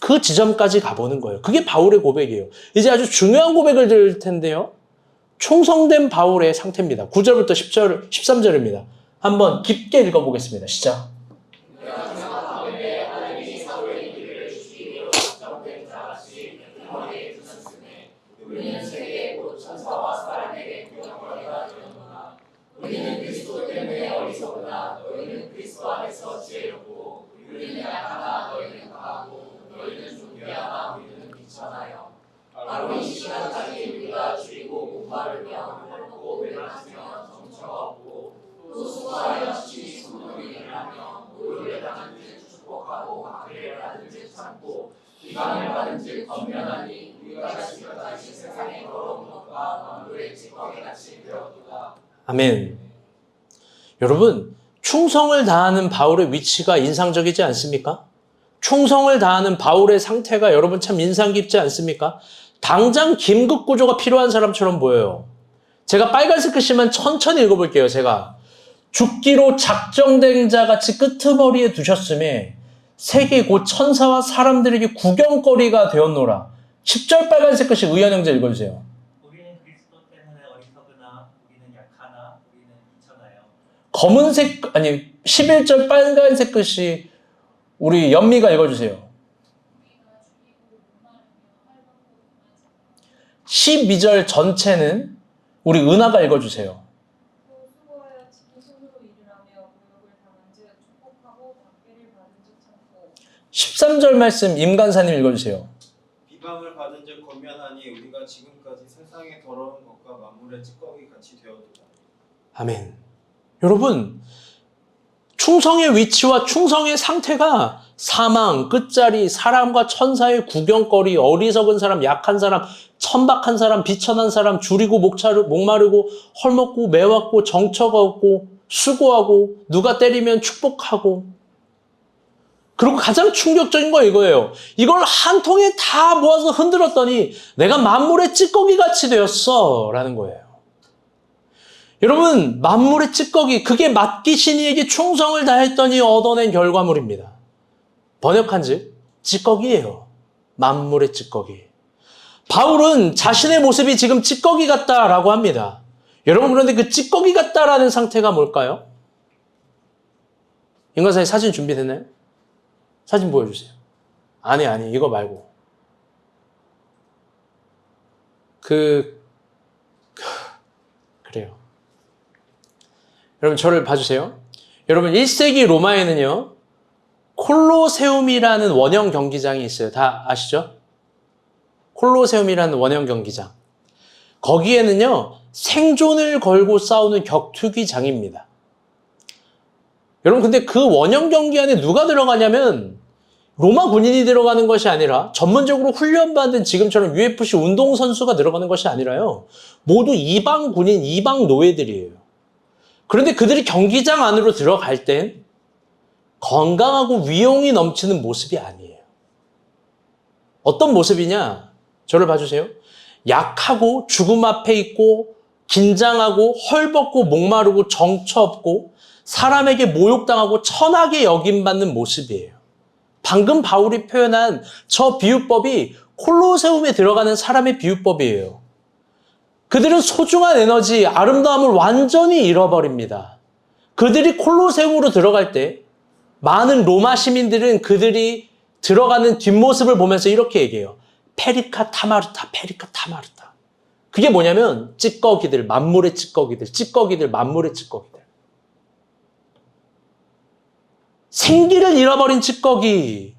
그 지점까지 가보는 거예요. 그게 바울의 고백이에요. 이제 아주 중요한 고백을 드릴 텐데요. 충성된 바울의 상태입니다. 9절부터 10절, 13절입니다. 한번 깊게 읽어보겠습니다. 시작. 우리는 그리스도 때문에 어리석으나 너희는 그리스도 안에서 지혜롭고 우리는 약하나 너희는 강하고 너희는 존귀하나 우리는 비천하여 바로 이 시간까지 우리가 줄이고 목마르며 헐고 배나시며 정처가 없고 또 수고하여 지치 소문을 일하며 노를 당한 듯 축복하고 악을 받은 듯 참고 비방을 받은 듯 건면하니 우리가 지금까지 세상의 더러운 것과 만물의 찌꺼기 같이 되었도다. 아멘. 여러분, 충성을 다하는 바울의 위치가 인상적이지 않습니까? 충성을 다하는 바울의 상태가 여러분 참 인상 깊지 않습니까? 당장 긴급 구조가 필요한 사람처럼 보여요. 제가 빨간색 글씨만 천천히 읽어볼게요. 제가 죽기로 작정된 자 같이 끄트머리에 두셨음에 세계 곧 천사와 사람들에게 구경거리가 되었노라. 10절 빨간색 글씨 의연 형제 읽어주세요. 우리는 그리스도 때문에 어리석으나 우리는 약하나 우리는 비천하여. 검은색, 아니 11절 빨간색 글씨 우리 연미가 읽어주세요. 12절 전체는 우리 은하가 읽어주세요. 수고하여 13절 말씀 임간사님 읽어주세요. 비방을 받은 즉 권면하니 우리가 지금까지 세상의 더러운 것과 만물의 찌꺼기 같이 되었도다. 아멘. 여러분, 충성의 위치와 충성의 상태가 사망, 끝자리, 사람과 천사의 구경거리, 어리석은 사람, 약한 사람, 천박한 사람, 비천한 사람, 줄이고 목마르고 헐먹고 매웠고 정처가 없고 수고하고 누가 때리면 축복하고, 그리고 가장 충격적인 거 이거예요. 이걸 한 통에 다 모아서 흔들었더니 내가 만물의 찌꺼기 같이 되었어 라는 거예요. 여러분, 만물의 찌꺼기, 그게 맡기신 이에게 충성을 다했더니 얻어낸 결과물입니다. 번역한즉 찌꺼기예요. 만물의 찌꺼기. 바울은 자신의 모습이 지금 찌꺼기 같다라고 합니다. 여러분, 그런데 그 찌꺼기 같다라는 상태가 뭘까요? 인간사의 사진 준비됐나요? 사진 보여주세요. 아니, 이거 말고. 그래요. 여러분, 저를 봐주세요. 여러분, 1세기 로마에는요, 콜로세움이라는 원형 경기장이 있어요. 다 아시죠? 콜로세움이라는 원형 경기장. 거기에는요, 생존을 걸고 싸우는 격투기장입니다. 여러분, 근데 그 원형 경기 안에 누가 들어가냐면 로마 군인이 들어가는 것이 아니라 전문적으로 훈련받은 지금처럼 UFC 운동선수가 들어가는 것이 아니라요, 모두 이방 군인, 이방 노예들이에요. 그런데 그들이 경기장 안으로 들어갈 땐 건강하고 위용이 넘치는 모습이 아니에요. 어떤 모습이냐? 저를 봐주세요. 약하고 죽음 앞에 있고 긴장하고 헐벗고 목마르고 정처 없고 사람에게 모욕당하고 천하게 여김받는 모습이에요. 방금 바울이 표현한 저 비유법이 콜로세움에 들어가는 사람의 비유법이에요. 그들은 소중한 에너지, 아름다움을 완전히 잃어버립니다. 그들이 콜로세움으로 들어갈 때 많은 로마 시민들은 그들이 들어가는 뒷모습을 보면서 이렇게 얘기해요. 페리카 타마르타, 페리카 타마르타. 그게 뭐냐면 찌꺼기들, 만물의 찌꺼기들, 만물의 찌꺼기들. 생기를 잃어버린 찌꺼기,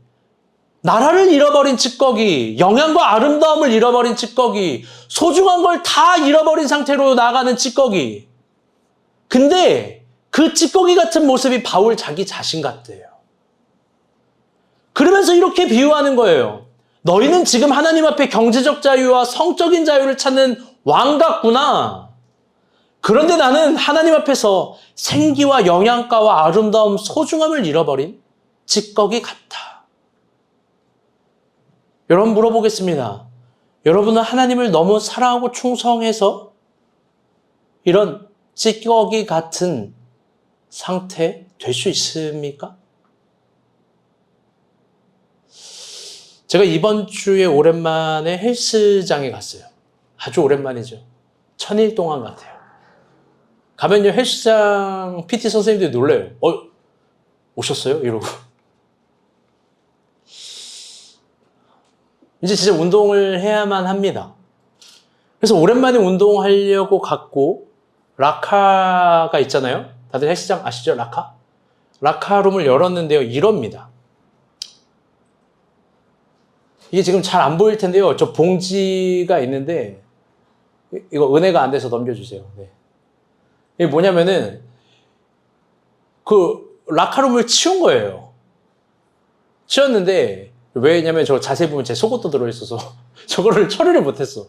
나라를 잃어버린 찌꺼기, 영양과 아름다움을 잃어버린 찌꺼기, 소중한 걸 다 잃어버린 상태로 나가는 찌꺼기. 근데 그 찌꺼기 같은 모습이 바울 자기 자신 같대요. 그러면서 이렇게 비유하는 거예요. 너희는 지금 하나님 앞에 경제적 자유와 성적인 자유를 찾는 왕 같구나. 그런데 나는 하나님 앞에서 생기와 영양가와 아름다움, 소중함을 잃어버린 찌꺼기 같아. 여러분, 물어보겠습니다. 여러분은 하나님을 너무 사랑하고 충성해서 이런 찌꺼기 같은 상태 될 수 있습니까? 제가 이번 주에 오랜만에 헬스장에 갔어요. 아주 오랜만이죠. 1000일 동안 같아요. 가면요, 헬스장 PT 선생님들이 놀래요. 오셨어요? 이러고. 이제 진짜 운동을 해야만 합니다. 그래서 오랜만에 운동하려고 갔고, 라카가 있잖아요. 다들 헬스장 아시죠? 라카? 라카룸을 열었는데요. 이럽니다. 이게 지금 잘 안 보일 텐데요. 저 봉지가 있는데, 이거 은혜가 안 돼서 넘겨주세요. 네. 이게 뭐냐면은, 그, 라카룸을 치운 거예요. 치웠는데, 왜냐면 저 자세히 보면 제 속옷도 들어있어서, 저거를 처리를 못했어.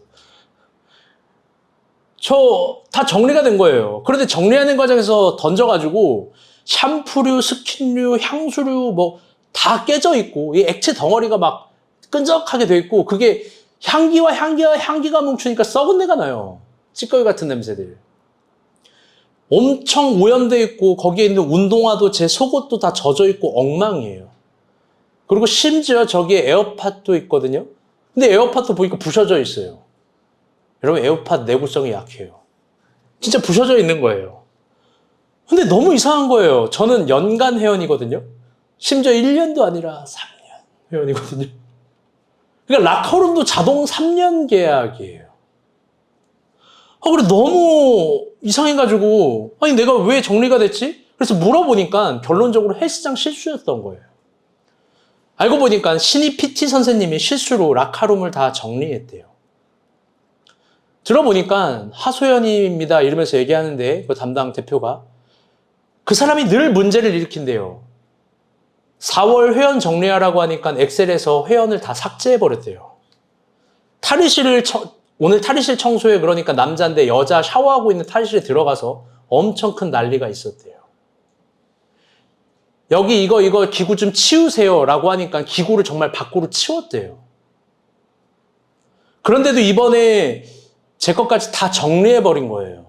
다 정리가 된 거예요. 그런데 정리하는 과정에서 던져가지고, 샴푸류, 스킨류, 향수류, 다 깨져 있고, 이 액체 덩어리가 막 끈적하게 돼 있고, 그게 향기가 뭉치니까 썩은 내가 나요. 찌꺼기 같은 냄새들. 엄청 오염돼 있고 거기에 있는 운동화도 제 속옷도 다 젖어 있고 엉망이에요. 그리고 심지어 저기에 에어팟도 있거든요. 근데 에어팟도 보니까 부셔져 있어요. 여러분, 에어팟 내구성이 약해요. 진짜 부셔져 있는 거예요. 근데 너무 이상한 거예요. 저는 연간 회원이거든요. 심지어 1년도 아니라 3년 회원이거든요. 그러니까 라커룸도 자동 3년 계약이에요. 그래 너무 이상해가지고, 아니 내가 왜 정리가 됐지? 그래서 물어보니까 결론적으로 헬스장 실수였던 거예요. 알고 보니까 신입 PT 선생님이 실수로 라카룸을 다 정리했대요. 들어보니까 하소연입니다 이러면서 얘기하는데 그 담당 대표가 그 사람이 늘 문제를 일으킨대요. 4월 회원 정리하라고 하니까 엑셀에서 회원을 다 삭제해버렸대요. 오늘 탈의실 청소해 그러니까 남자인데 여자 샤워하고 있는 탈의실에 들어가서 엄청 큰 난리가 있었대요. 여기 이거 기구 좀 치우세요 라고 하니까 기구를 정말 밖으로 치웠대요. 그런데도 이번에 제 것까지 다 정리해버린 거예요.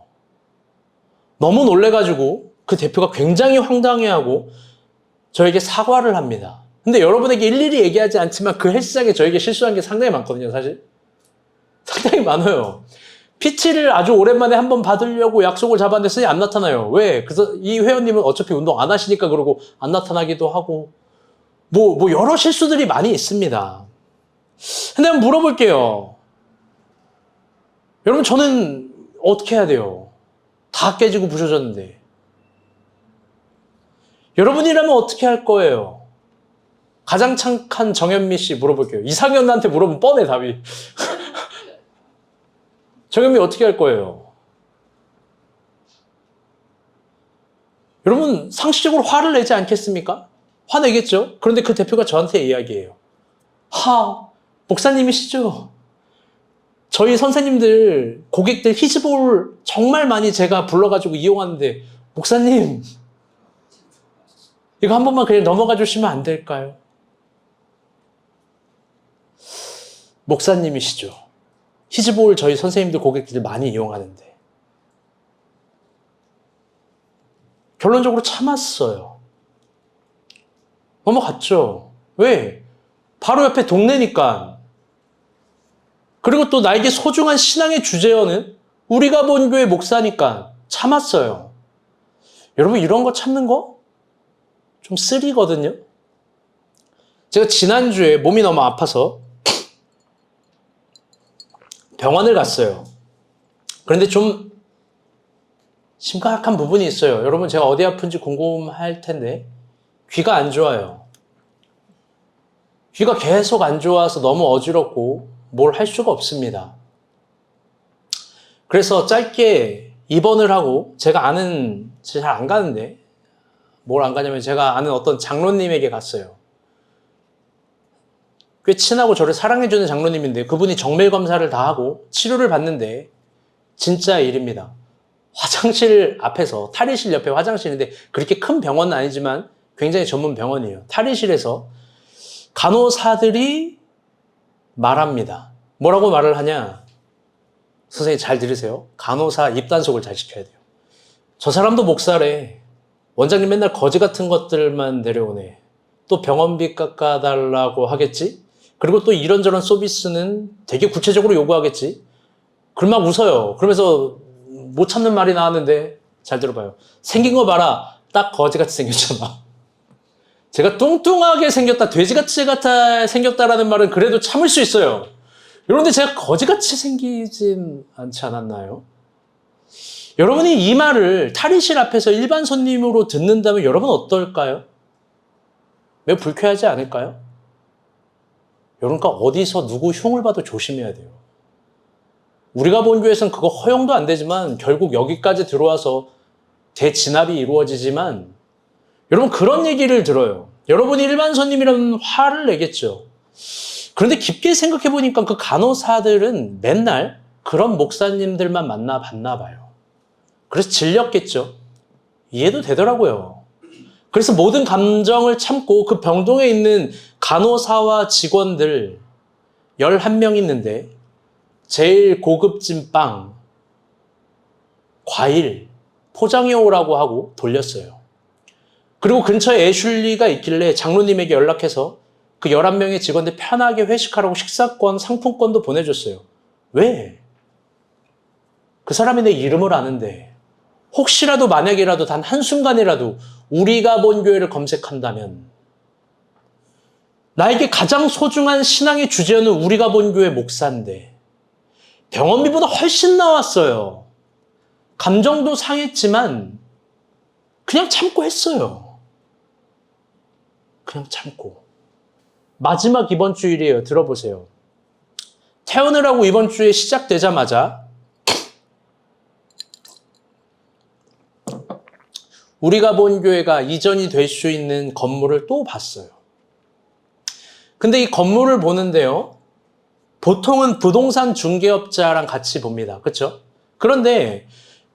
너무 놀래가지고 그 대표가 굉장히 황당해하고 저에게 사과를 합니다. 근데 여러분에게 일일이 얘기하지 않지만 그 헬스장에 저에게 실수한 게 상당히 많거든요, 사실. 상당히 많아요. PT를 아주 오랜만에 한번 받으려고 약속을 잡았는데 선생님이 안 나타나요. 왜? 그래서 이 회원님은 어차피 운동 안 하시니까 그러고 안 나타나기도 하고 뭐 여러 실수들이 많이 있습니다. 근데 한번 물어볼게요. 여러분 저는 어떻게 해야 돼요? 다 깨지고 부셔졌는데. 여러분이라면 어떻게 할 거예요? 가장 착한 정현미 씨 물어볼게요. 이상현한테 물어보면 뻔해 답이. 정현미 어떻게 할 거예요? 여러분 상식적으로 화를 내지 않겠습니까? 화내겠죠? 그런데 그 대표가 저한테 이야기해요. 목사님이시죠? 저희 선생님들, 고객들 히즈볼 정말 많이 제가 불러가지고 이용하는데 목사님 이거 한 번만 그냥 넘어가 주시면 안 될까요? 목사님이시죠. 히즈볼 저희 선생님들 고객들 많이 이용하는데 결론적으로 참았어요. 넘어갔죠. 왜? 바로 옆에 동네니까. 그리고 또 나에게 소중한 신앙의 주제어는 우리가 본 교회 목사니까 참았어요. 여러분 이런 거 참는 거 좀 쓰리거든요. 제가 지난주에 몸이 너무 아파서 병원을 갔어요. 그런데 좀 심각한 부분이 있어요. 여러분 제가 어디 아픈지 궁금할 텐데 귀가 안 좋아요. 귀가 계속 안 좋아서 너무 어지럽고 뭘 할 수가 없습니다. 그래서 짧게 입원을 하고 제가 아는, 잘 안 가는데 뭘 안 가냐면 제가 아는 어떤 장로님에게 갔어요. 꽤 친하고 저를 사랑해주는 장로님인데 그분이 정밀 검사를 다 하고 치료를 받는데 진짜 일입니다. 화장실 앞에서, 탈의실 옆에 화장실인데 그렇게 큰 병원은 아니지만 굉장히 전문 병원이에요. 탈의실에서 간호사들이 말합니다. 뭐라고 말을 하냐? 선생님 잘 들으세요. 간호사 입단속을 잘 지켜야 돼요. 저 사람도 목사래. 원장님 맨날 거지 같은 것들만 내려오네. 또 병원비 깎아달라고 하겠지? 그리고 또 이런저런 서비스는 되게 구체적으로 요구하겠지? 그럼 막 웃어요. 그러면서 못 참는 말이 나왔는데 잘 들어봐요. 생긴 거 봐라. 딱 거지같이 생겼잖아. 제가 뚱뚱하게 생겼다, 돼지같이 생겼다라는 말은 그래도 참을 수 있어요. 그런데 제가 거지같이 생기진 않지 않았나요? 여러분이 이 말을 탈의실 앞에서 일반 손님으로 듣는다면 여러분 어떨까요? 매우 불쾌하지 않을까요? 여러분과 어디서 누구 흉을 봐도 조심해야 돼요. 우리가 본 교회에서는 그거 허용도 안 되지만 결국 여기까지 들어와서 대진압이 이루어지지만 여러분 그런 얘기를 들어요. 여러분이 일반 손님이라면 화를 내겠죠. 그런데 깊게 생각해 보니까 그 간호사들은 맨날 그런 목사님들만 만나봤나 봐요. 그래서 질렸겠죠. 이해도 되더라고요. 그래서 모든 감정을 참고 그 병동에 있는 간호사와 직원들 11명 있는데 제일 고급진 빵, 과일 포장해 오라고 하고 돌렸어요. 그리고 근처에 애슐리가 있길래 장로님에게 연락해서 그 11명의 직원들 편하게 회식하라고 식사권, 상품권도 보내줬어요. 왜? 그 사람이 내 이름을 아는데 혹시라도 만약이라도 단 한순간이라도 우리가 본 교회를 검색한다면 나에게 가장 소중한 신앙의 주제어는 우리가 본 교회 목사인데 병원비보다 훨씬 나왔어요. 감정도 상했지만 그냥 참고 했어요. 그냥 참고. 마지막 이번 주일이에요. 들어보세요. 태어나라고 이번 주에 시작되자마자 우리가 본 교회가 이전이 될 수 있는 건물을 또 봤어요. 근데 이 건물을 보는데요. 보통은 부동산 중개업자랑 같이 봅니다. 그렇죠? 그런데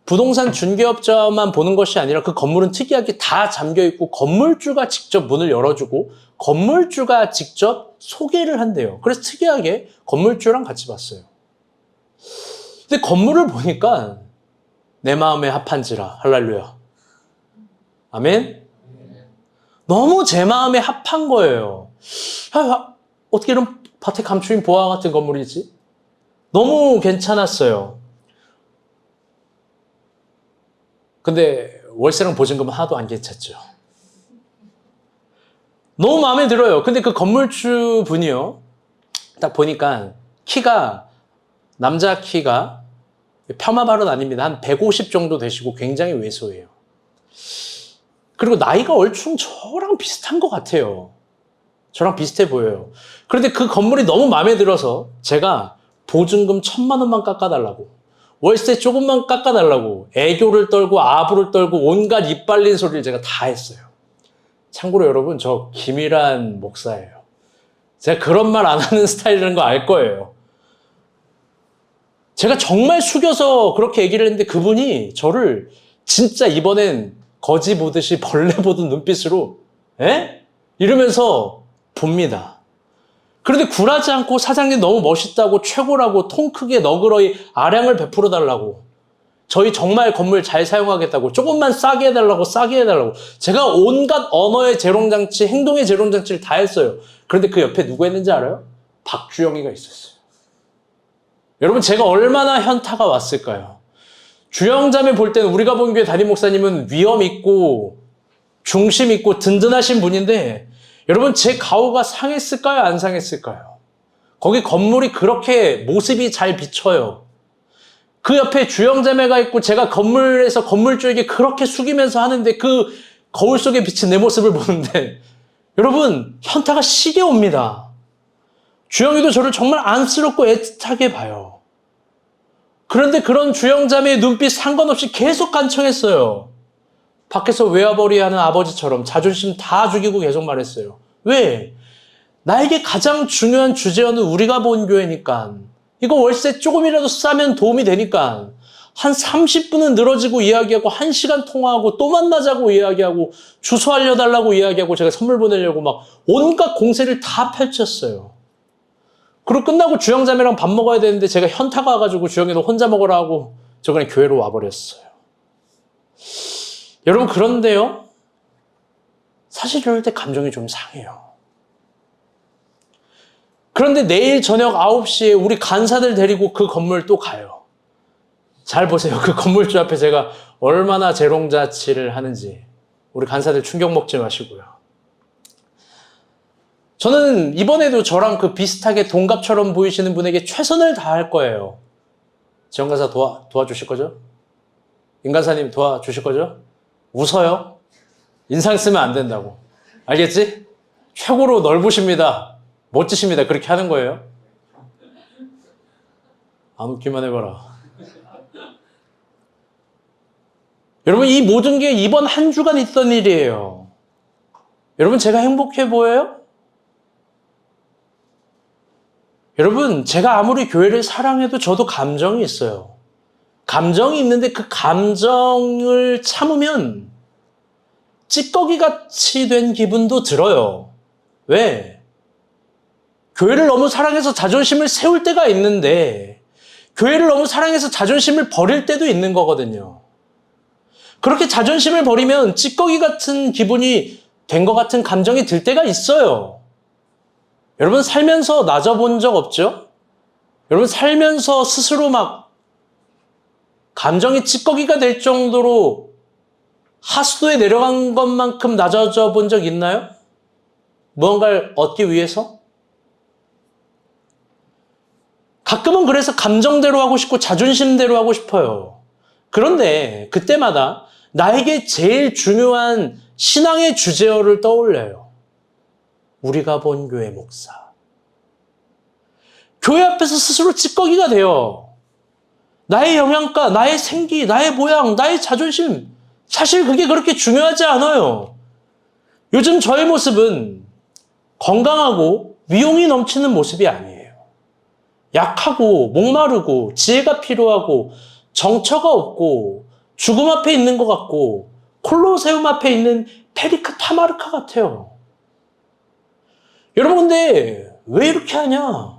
부동산 중개업자만 보는 것이 아니라 그 건물은 특이하게 다 잠겨있고 건물주가 직접 문을 열어주고 건물주가 직접 소개를 한대요. 그래서 특이하게 건물주랑 같이 봤어요. 근데 건물을 보니까 내 마음에 합한지라 할렐루야. 아멘? 너무 제 마음에 합한 거예요. 어떻게 이런 밭에 감추인 보화 같은 건물이지? 너무 괜찮았어요. 근데 월세랑 보증금은 하나도 안 괜찮죠. 너무 마음에 들어요. 근데 그 건물주 분이요. 딱 보니까 키가 남자 키가 폄하 발언 아닙니다. 한 150 정도 되시고 굉장히 왜소해요. 그리고 나이가 얼추 저랑 비슷한 것 같아요. 저랑 비슷해 보여요. 그런데 그 건물이 너무 마음에 들어서 제가 보증금 1,000만 원만 깎아달라고 월세 조금만 깎아달라고 애교를 떨고 아부를 떨고 온갖 입 빨린 소리를 제가 다 했어요. 참고로 여러분 저 김일한 목사예요. 제가 그런 말 안 하는 스타일이라는 거 알 거예요. 제가 정말 숙여서 그렇게 얘기를 했는데 그분이 저를 진짜 이번엔 거지 보듯이 벌레 보던 눈빛으로 에? 이러면서 봅니다. 그런데 굴하지 않고 사장님 너무 멋있다고 최고라고 통 크게 너그러이 아량을 베풀어 달라고 저희 정말 건물 잘 사용하겠다고 조금만 싸게 해달라고 싸게 해달라고 제가 온갖 언어의 재롱장치 행동의 재롱장치를 다 했어요. 그런데 그 옆에 누구 했는지 알아요? 박주영이가 있었어요. 여러분 제가 얼마나 현타가 왔을까요? 주영자매 볼 때는 우리가 본 교회 담임 목사님은 위엄 있고 중심 있고 든든하신 분인데 여러분 제 가오가 상했을까요? 안 상했을까요? 거기 건물이 그렇게 모습이 잘 비쳐요. 그 옆에 주영자매가 있고 제가 건물에서 건물주에게 그렇게 숙이면서 하는데 그 거울 속에 비친 내 모습을 보는데 여러분 현타가 시게 옵니다. 주영이도 저를 정말 안쓰럽고 애틋하게 봐요. 그런데 그런 주영자매의 눈빛 상관없이 계속 간청했어요. 밖에서 외화벌이 하는 아버지처럼 자존심 다 죽이고 계속 말했어요. 왜? 나에게 가장 중요한 주제어는 우리가 본 교회니까. 이거 월세 조금이라도 싸면 도움이 되니까. 한 30분은 늘어지고 이야기하고 1시간 통화하고 또 만나자고 이야기하고 주소 알려달라고 이야기하고 제가 선물 보내려고 막 온갖 공세를 다 펼쳤어요. 그리고 끝나고 주영자매랑 밥 먹어야 되는데 제가 현타가 와가지고 주영이도 혼자 먹으라 하고 저 그냥 교회로 와버렸어요. 여러분 그런데요. 사실 이럴 때 감정이 좀 상해요. 그런데 내일 저녁 9시에 우리 간사들 데리고 그 건물 또 가요. 잘 보세요. 그 건물주 앞에 제가 얼마나 재롱자치를 하는지. 우리 간사들 충격 먹지 마시고요. 저는 이번에도 저랑 그 비슷하게 동갑처럼 보이시는 분에게 최선을 다할 거예요. 지원간사 도와주실 거죠? 임간사님 도와주실 거죠? 웃어요. 인상 쓰면 안 된다고. 알겠지? 최고로 넓으십니다. 멋지십니다. 그렇게 하는 거예요. 안 웃기만 해봐라. 여러분 이 모든 게 이번 한 주간 있던 일이에요. 여러분 제가 행복해 보여요? 여러분 제가 아무리 교회를 사랑해도 저도 감정이 있어요. 감정이 있는데 그 감정을 참으면 찌꺼기같이 된 기분도 들어요. 왜? 교회를 너무 사랑해서 자존심을 세울 때가 있는데 교회를 너무 사랑해서 자존심을 버릴 때도 있는 거거든요. 그렇게 자존심을 버리면 찌꺼기 같은 기분이 된 것 같은 감정이 들 때가 있어요. 여러분 살면서 낮아본 적 없죠? 여러분 살면서 스스로 막 감정이 찌꺼기가 될 정도로 하수도에 내려간 것만큼 낮아져 본 적 있나요? 무언가를 얻기 위해서? 가끔은 그래서 감정대로 하고 싶고 자존심대로 하고 싶어요. 그런데 그때마다 나에게 제일 중요한 신앙의 주제어를 떠올려요. 우리가 본 교회 목사. 교회 앞에서 스스로 찌꺼기가 돼요. 나의 영양가, 나의 생기, 나의 모양, 나의 자존심. 사실 그게 그렇게 중요하지 않아요. 요즘 저의 모습은 건강하고 위용이 넘치는 모습이 아니에요. 약하고 목마르고 지혜가 필요하고 정처가 없고 죽음 앞에 있는 것 같고 콜로세움 앞에 있는 페리크 타마르카 같아요. 여러분 근데 왜 이렇게 하냐?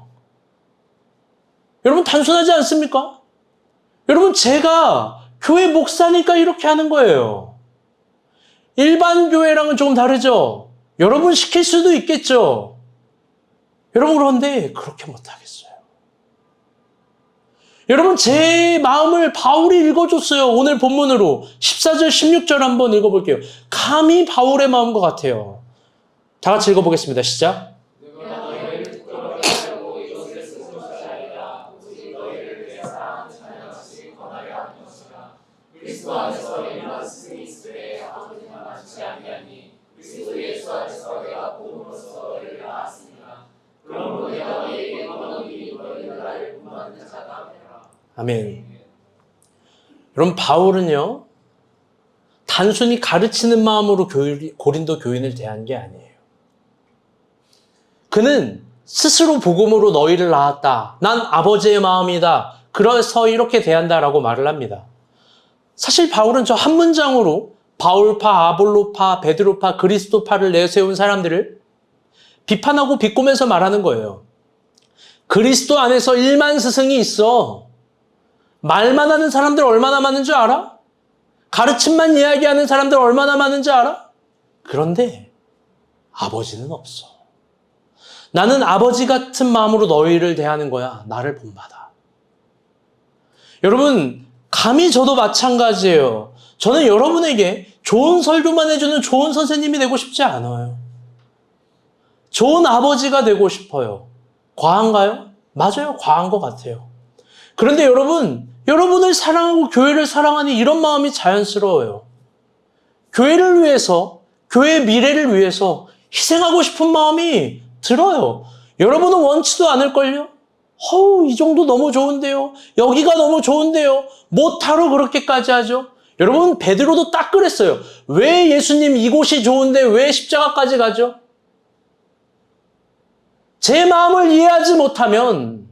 여러분 단순하지 않습니까? 여러분 제가 교회 목사니까 이렇게 하는 거예요. 일반 교회랑은 조금 다르죠? 여러분 시킬 수도 있겠죠? 여러분 그런데 그렇게 못하겠어요. 여러분 제 마음을 바울이 읽어줬어요. 오늘 본문으로 14절 16절 한번 읽어볼게요. 감히 바울의 마음과 같아요. 다 같이 읽어보겠습니다. 시작. 내가 너희를 부끄럽게 하려고 이것을 쓰는 것이 아니라 오직 너희를 위해 사랑하는 자녀같이 권하려 하는 것이라. 그리스도 안에서 일반 스승이 있으되 아버지만 맞지 아니하니 그리스도 예수 안에서 내가 복음으로써 너희를 낳았습니다. 그러므로 내가 너희에게 번호니 너희는 나를 분노하는 자다. 아멘. 여러분 바울은요 단순히 가르치는 마음으로 고린도 교인을 대한 게 아니에요. 그는 스스로 복음으로 너희를 낳았다. 난 아버지의 마음이다. 그래서 이렇게 대한다라고 말을 합니다. 사실 바울은 저 한 문장으로 바울파, 아볼로파, 베드로파, 그리스도파를 내세운 사람들을 비판하고 비꼬면서 말하는 거예요. 그리스도 안에서 1만 스승이 있어. 말만 하는 사람들 얼마나 많은 줄 알아? 가르침만 이야기하는 사람들 얼마나 많은지 알아? 그런데 아버지는 없어. 나는 아버지 같은 마음으로 너희를 대하는 거야. 나를 본받아. 여러분, 감히 저도 마찬가지예요. 저는 여러분에게 좋은 설교만 해주는 좋은 선생님이 되고 싶지 않아요. 좋은 아버지가 되고 싶어요. 과한가요? 맞아요. 과한 것 같아요. 그런데 여러분을 사랑하고 교회를 사랑하는 이런 마음이 자연스러워요. 교회를 위해서, 교회의 미래를 위해서 희생하고 싶은 마음이 들어요. 여러분은 원치도 않을걸요? 이 정도 너무 좋은데요? 여기가 너무 좋은데요? 못하러 그렇게까지 하죠? 여러분, 베드로도 딱 그랬어요. 왜 예수님 이곳이 좋은데 왜 십자가까지 가죠? 제 마음을 이해하지 못하면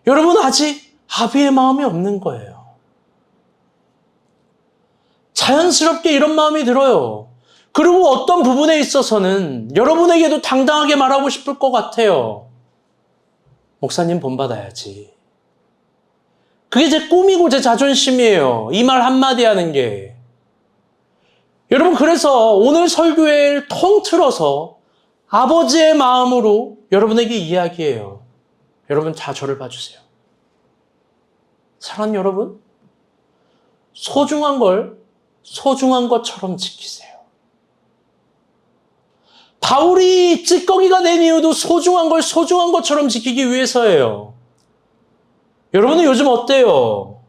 여러분 아직 아비의 마음이 없는 거예요. 자연스럽게 이런 마음이 들어요. 그리고 어떤 부분에 있어서는 여러분에게도 당당하게 말하고 싶을 것 같아요. 목사님 본받아야지. 그게 제 꿈이고 제 자존심이에요. 이 말 한마디 하는 게. 여러분 그래서 오늘 설교회를 통틀어서 아버지의 마음으로 여러분에게 이야기해요. 여러분 다 저를 봐주세요. 사랑하는 여러분, 소중한 걸 소중한 것처럼 지키세요. 바울이 찌꺼기가 된 이유도 소중한 걸 소중한 것처럼 지키기 위해서예요. 여러분은 요즘 어때요?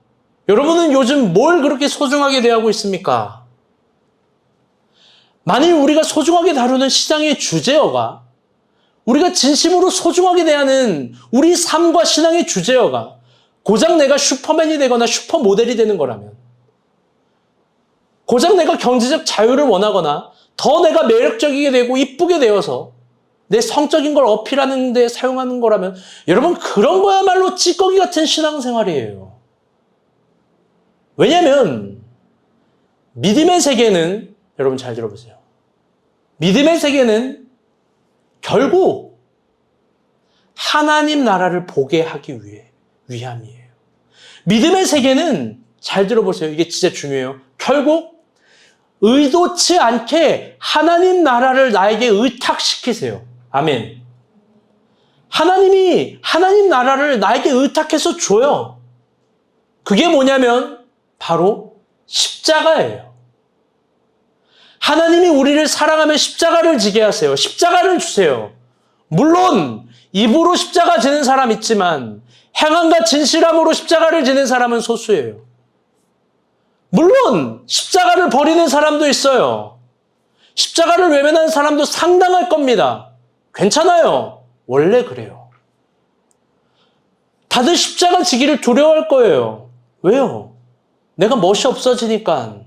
여러분은 요즘 뭘 그렇게 소중하게 대하고 있습니까? 만일 우리가 소중하게 다루는 시장의 주제어가 우리가 진심으로 소중하게 대하는 우리 삶과 신앙의 주제어가 고작 내가 슈퍼맨이 되거나 슈퍼모델이 되는 거라면 고작 내가 경제적 자유를 원하거나 더 내가 매력적이게 되고 이쁘게 되어서 내 성적인 걸 어필하는 데 사용하는 거라면 여러분 그런 거야말로 찌꺼기 같은 신앙생활이에요. 왜냐하면 믿음의 세계는 여러분 잘 들어보세요. 믿음의 세계는 결국 하나님 나라를 보게 하기 위함이에요. 믿음의 세계는 잘 들어보세요. 이게 진짜 중요해요. 결국 의도치 않게 하나님 나라를 나에게 의탁시키세요. 아멘. 하나님이 하나님 나라를 나에게 의탁해서 줘요. 그게 뭐냐면 바로 십자가예요. 하나님이 우리를 사랑하며 십자가를 지게 하세요. 십자가를 주세요. 물론 입으로 십자가 지는 사람 있지만 행함과 진실함으로 십자가를 지는 사람은 소수예요. 물론 십자가를 버리는 사람도 있어요. 십자가를 외면하는 사람도 상당할 겁니다. 괜찮아요. 원래 그래요. 다들 십자가 지기를 두려워할 거예요. 왜요? 내가 멋이 없어지니까,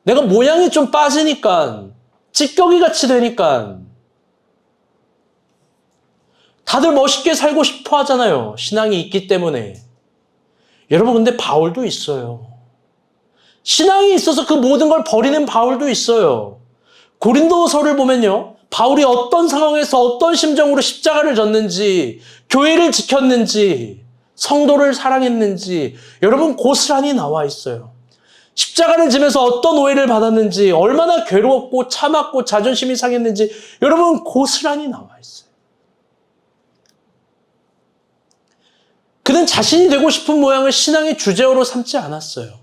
내가 모양이 좀 빠지니까, 찌꺼기 같이 되니까. 다들 멋있게 살고 싶어 하잖아요. 신앙이 있기 때문에. 여러분, 근데 바울도 있어요. 신앙이 있어서 그 모든 걸 버리는 바울도 있어요. 고린도서를 보면요, 바울이 어떤 상황에서 어떤 심정으로 십자가를 졌는지, 교회를 지켰는지, 성도를 사랑했는지 여러분 고스란히 나와 있어요. 십자가를 지면서 어떤 오해를 받았는지, 얼마나 괴로웠고 참았고 자존심이 상했는지 여러분 고스란히 나와 있어요. 그는 자신이 되고 싶은 모양을 신앙의 주제어로 삼지 않았어요.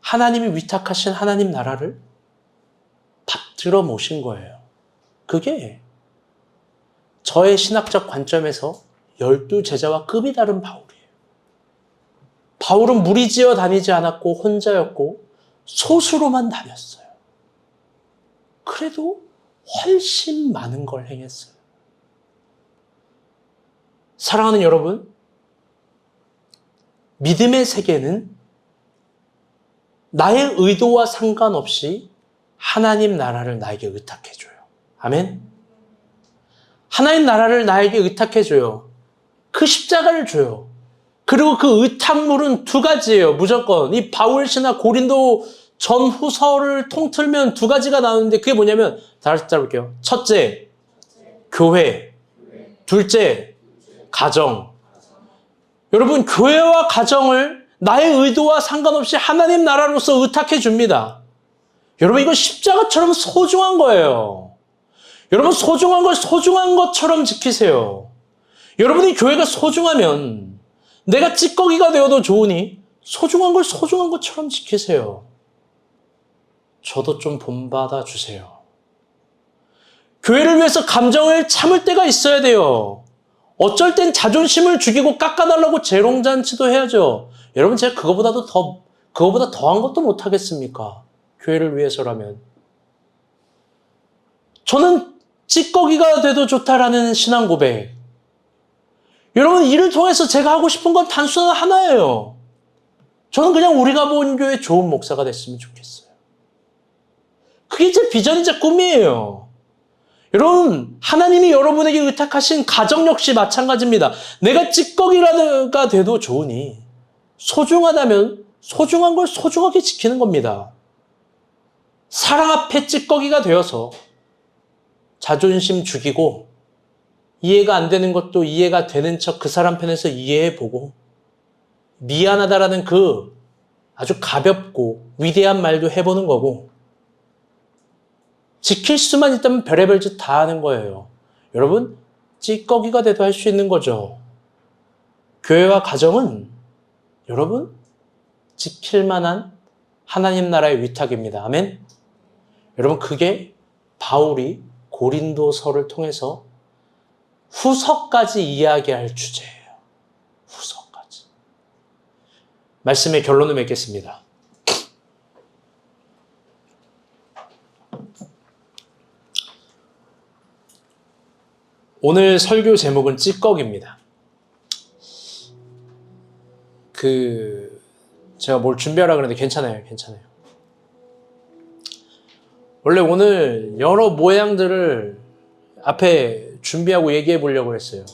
하나님이 위탁하신 하나님 나라를 받들어 모신 거예요. 그게 저의 신학적 관점에서 12제자와 급이 다른 바울이에요. 바울은 무리지어 다니지 않았고 혼자였고 소수로만 다녔어요. 그래도 훨씬 많은 걸 행했어요. 사랑하는 여러분, 믿음의 세계는 나의 의도와 상관없이 하나님 나라를 나에게 의탁해줘요. 아멘? 하나님 나라를 나에게 의탁해줘요. 그 십자가를 줘요. 그리고 그 의탁물은 두 가지예요. 무조건. 이 바울시나 고린도 전후서를 통틀면 두 가지가 나오는데 그게 뭐냐면, 다시 짜볼게요. 첫째, 교회. 둘째, 가정. 여러분, 교회와 가정을 나의 의도와 상관없이 하나님 나라로서 의탁해 줍니다. 여러분, 이거 십자가처럼 소중한 거예요. 여러분, 소중한 걸 소중한 것처럼 지키세요. 여러분이 교회가 소중하면 내가 찌꺼기가 되어도 좋으니 소중한 걸 소중한 것처럼 지키세요. 저도 좀 본받아 주세요. 교회를 위해서 감정을 참을 때가 있어야 돼요. 어쩔 땐 자존심을 죽이고 깎아달라고 재롱잔치도 해야죠. 여러분, 제가 그거보다 더한 것도 못하겠습니까? 교회를 위해서라면. 저는 찌꺼기가 돼도 좋다라는 신앙 고백. 여러분, 이를 통해서 제가 하고 싶은 건 단순한 하나예요. 저는 그냥 우리가 본 교회 좋은 목사가 됐으면 좋겠어요. 그게 제 비전이자 꿈이에요. 여러분, 하나님이 여러분에게 의탁하신 가정 역시 마찬가지입니다. 내가 찌꺼기가 돼도 좋으니 소중하다면 소중한 걸 소중하게 지키는 겁니다. 사랑 앞에 찌꺼기가 되어서 자존심 죽이고 이해가 안 되는 것도 이해가 되는 척 그 사람 편에서 이해해보고 미안하다라는 그 아주 가볍고 위대한 말도 해보는 거고, 지킬 수만 있다면 별의별 짓 다 하는 거예요. 여러분, 찌꺼기가 돼도 할 수 있는 거죠. 교회와 가정은 여러분 지킬 만한 하나님 나라의 위탁입니다. 아멘? 여러분, 그게 바울이 고린도서를 통해서 후서까지 이야기할 주제예요. 후서까지. 말씀의 결론을 맺겠습니다. 오늘 설교 제목은 찌꺼기입니다. 제가 뭘 준비하라 그랬는데 괜찮아요. 원래 오늘 여러 모양들을 앞에 준비하고 얘기해 보려고 했어요.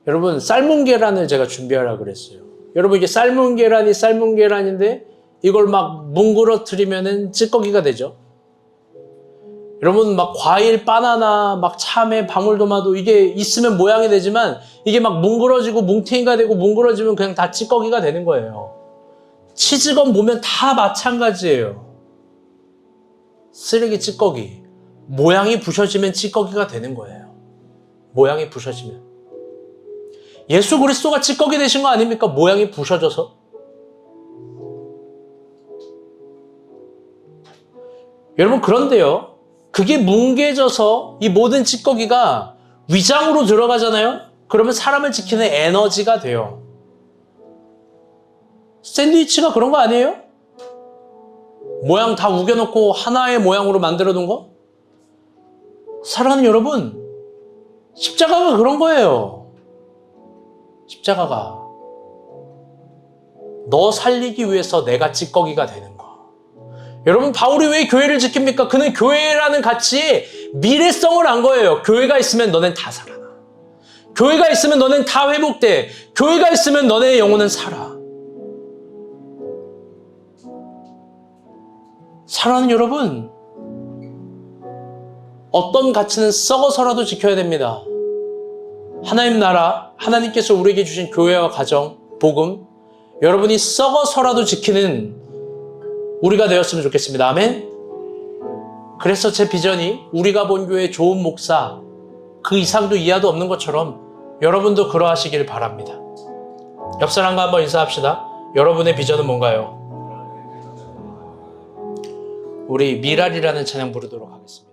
여러분, 삶은 계란을 제가 준비하라고 그랬어요. 여러분, 이게 삶은 계란인데 이걸 막 뭉그러뜨리면은 찌꺼기가 되죠. 여러분, 막 과일, 바나나, 막 참외, 방울토마토 이게 있으면 모양이 되지만 이게 막 뭉그러지고 뭉탱이가 되고 뭉그러지면 그냥 다 찌꺼기가 되는 거예요. 치즈건 보면 다 마찬가지예요. 쓰레기 찌꺼기. 모양이 부셔지면 찌꺼기가 되는 거예요. 모양이 부셔지면. 예수 그리스도가 찌꺼기 되신 거 아닙니까? 모양이 부셔져서. 여러분, 그런데요, 그게 뭉개져서 이 모든 찌꺼기가 위장으로 들어가잖아요? 그러면 사람을 지키는 에너지가 돼요. 샌드위치가 그런 거 아니에요? 모양 다 우겨놓고 하나의 모양으로 만들어 놓은 거? 사랑하는 여러분, 십자가가 그런 거예요. 십자가가 너 살리기 위해서 내가 찌꺼기가 되는 거. 여러분, 바울이 왜 교회를 지킵니까? 그는 교회라는 가치에 미래성을 안 거예요. 교회가 있으면 너넨 다 살아나. 교회가 있으면 너넨 다 회복돼. 교회가 있으면 너네 영혼은 살아. 사랑하는 여러분, 어떤 가치는 썩어서라도 지켜야 됩니다. 하나님 나라, 하나님께서 우리에게 주신 교회와 가정, 복음, 여러분이 썩어서라도 지키는 우리가 되었으면 좋겠습니다. 아멘? 그래서 제 비전이 우리가 본 교회 좋은 목사, 그 이상도 이하도 없는 것처럼 여러분도 그러하시길 바랍니다. 옆 사람과 한번 인사합시다. 여러분의 비전은 뭔가요? 우리 미랄이라는 찬양 부르도록 하겠습니다.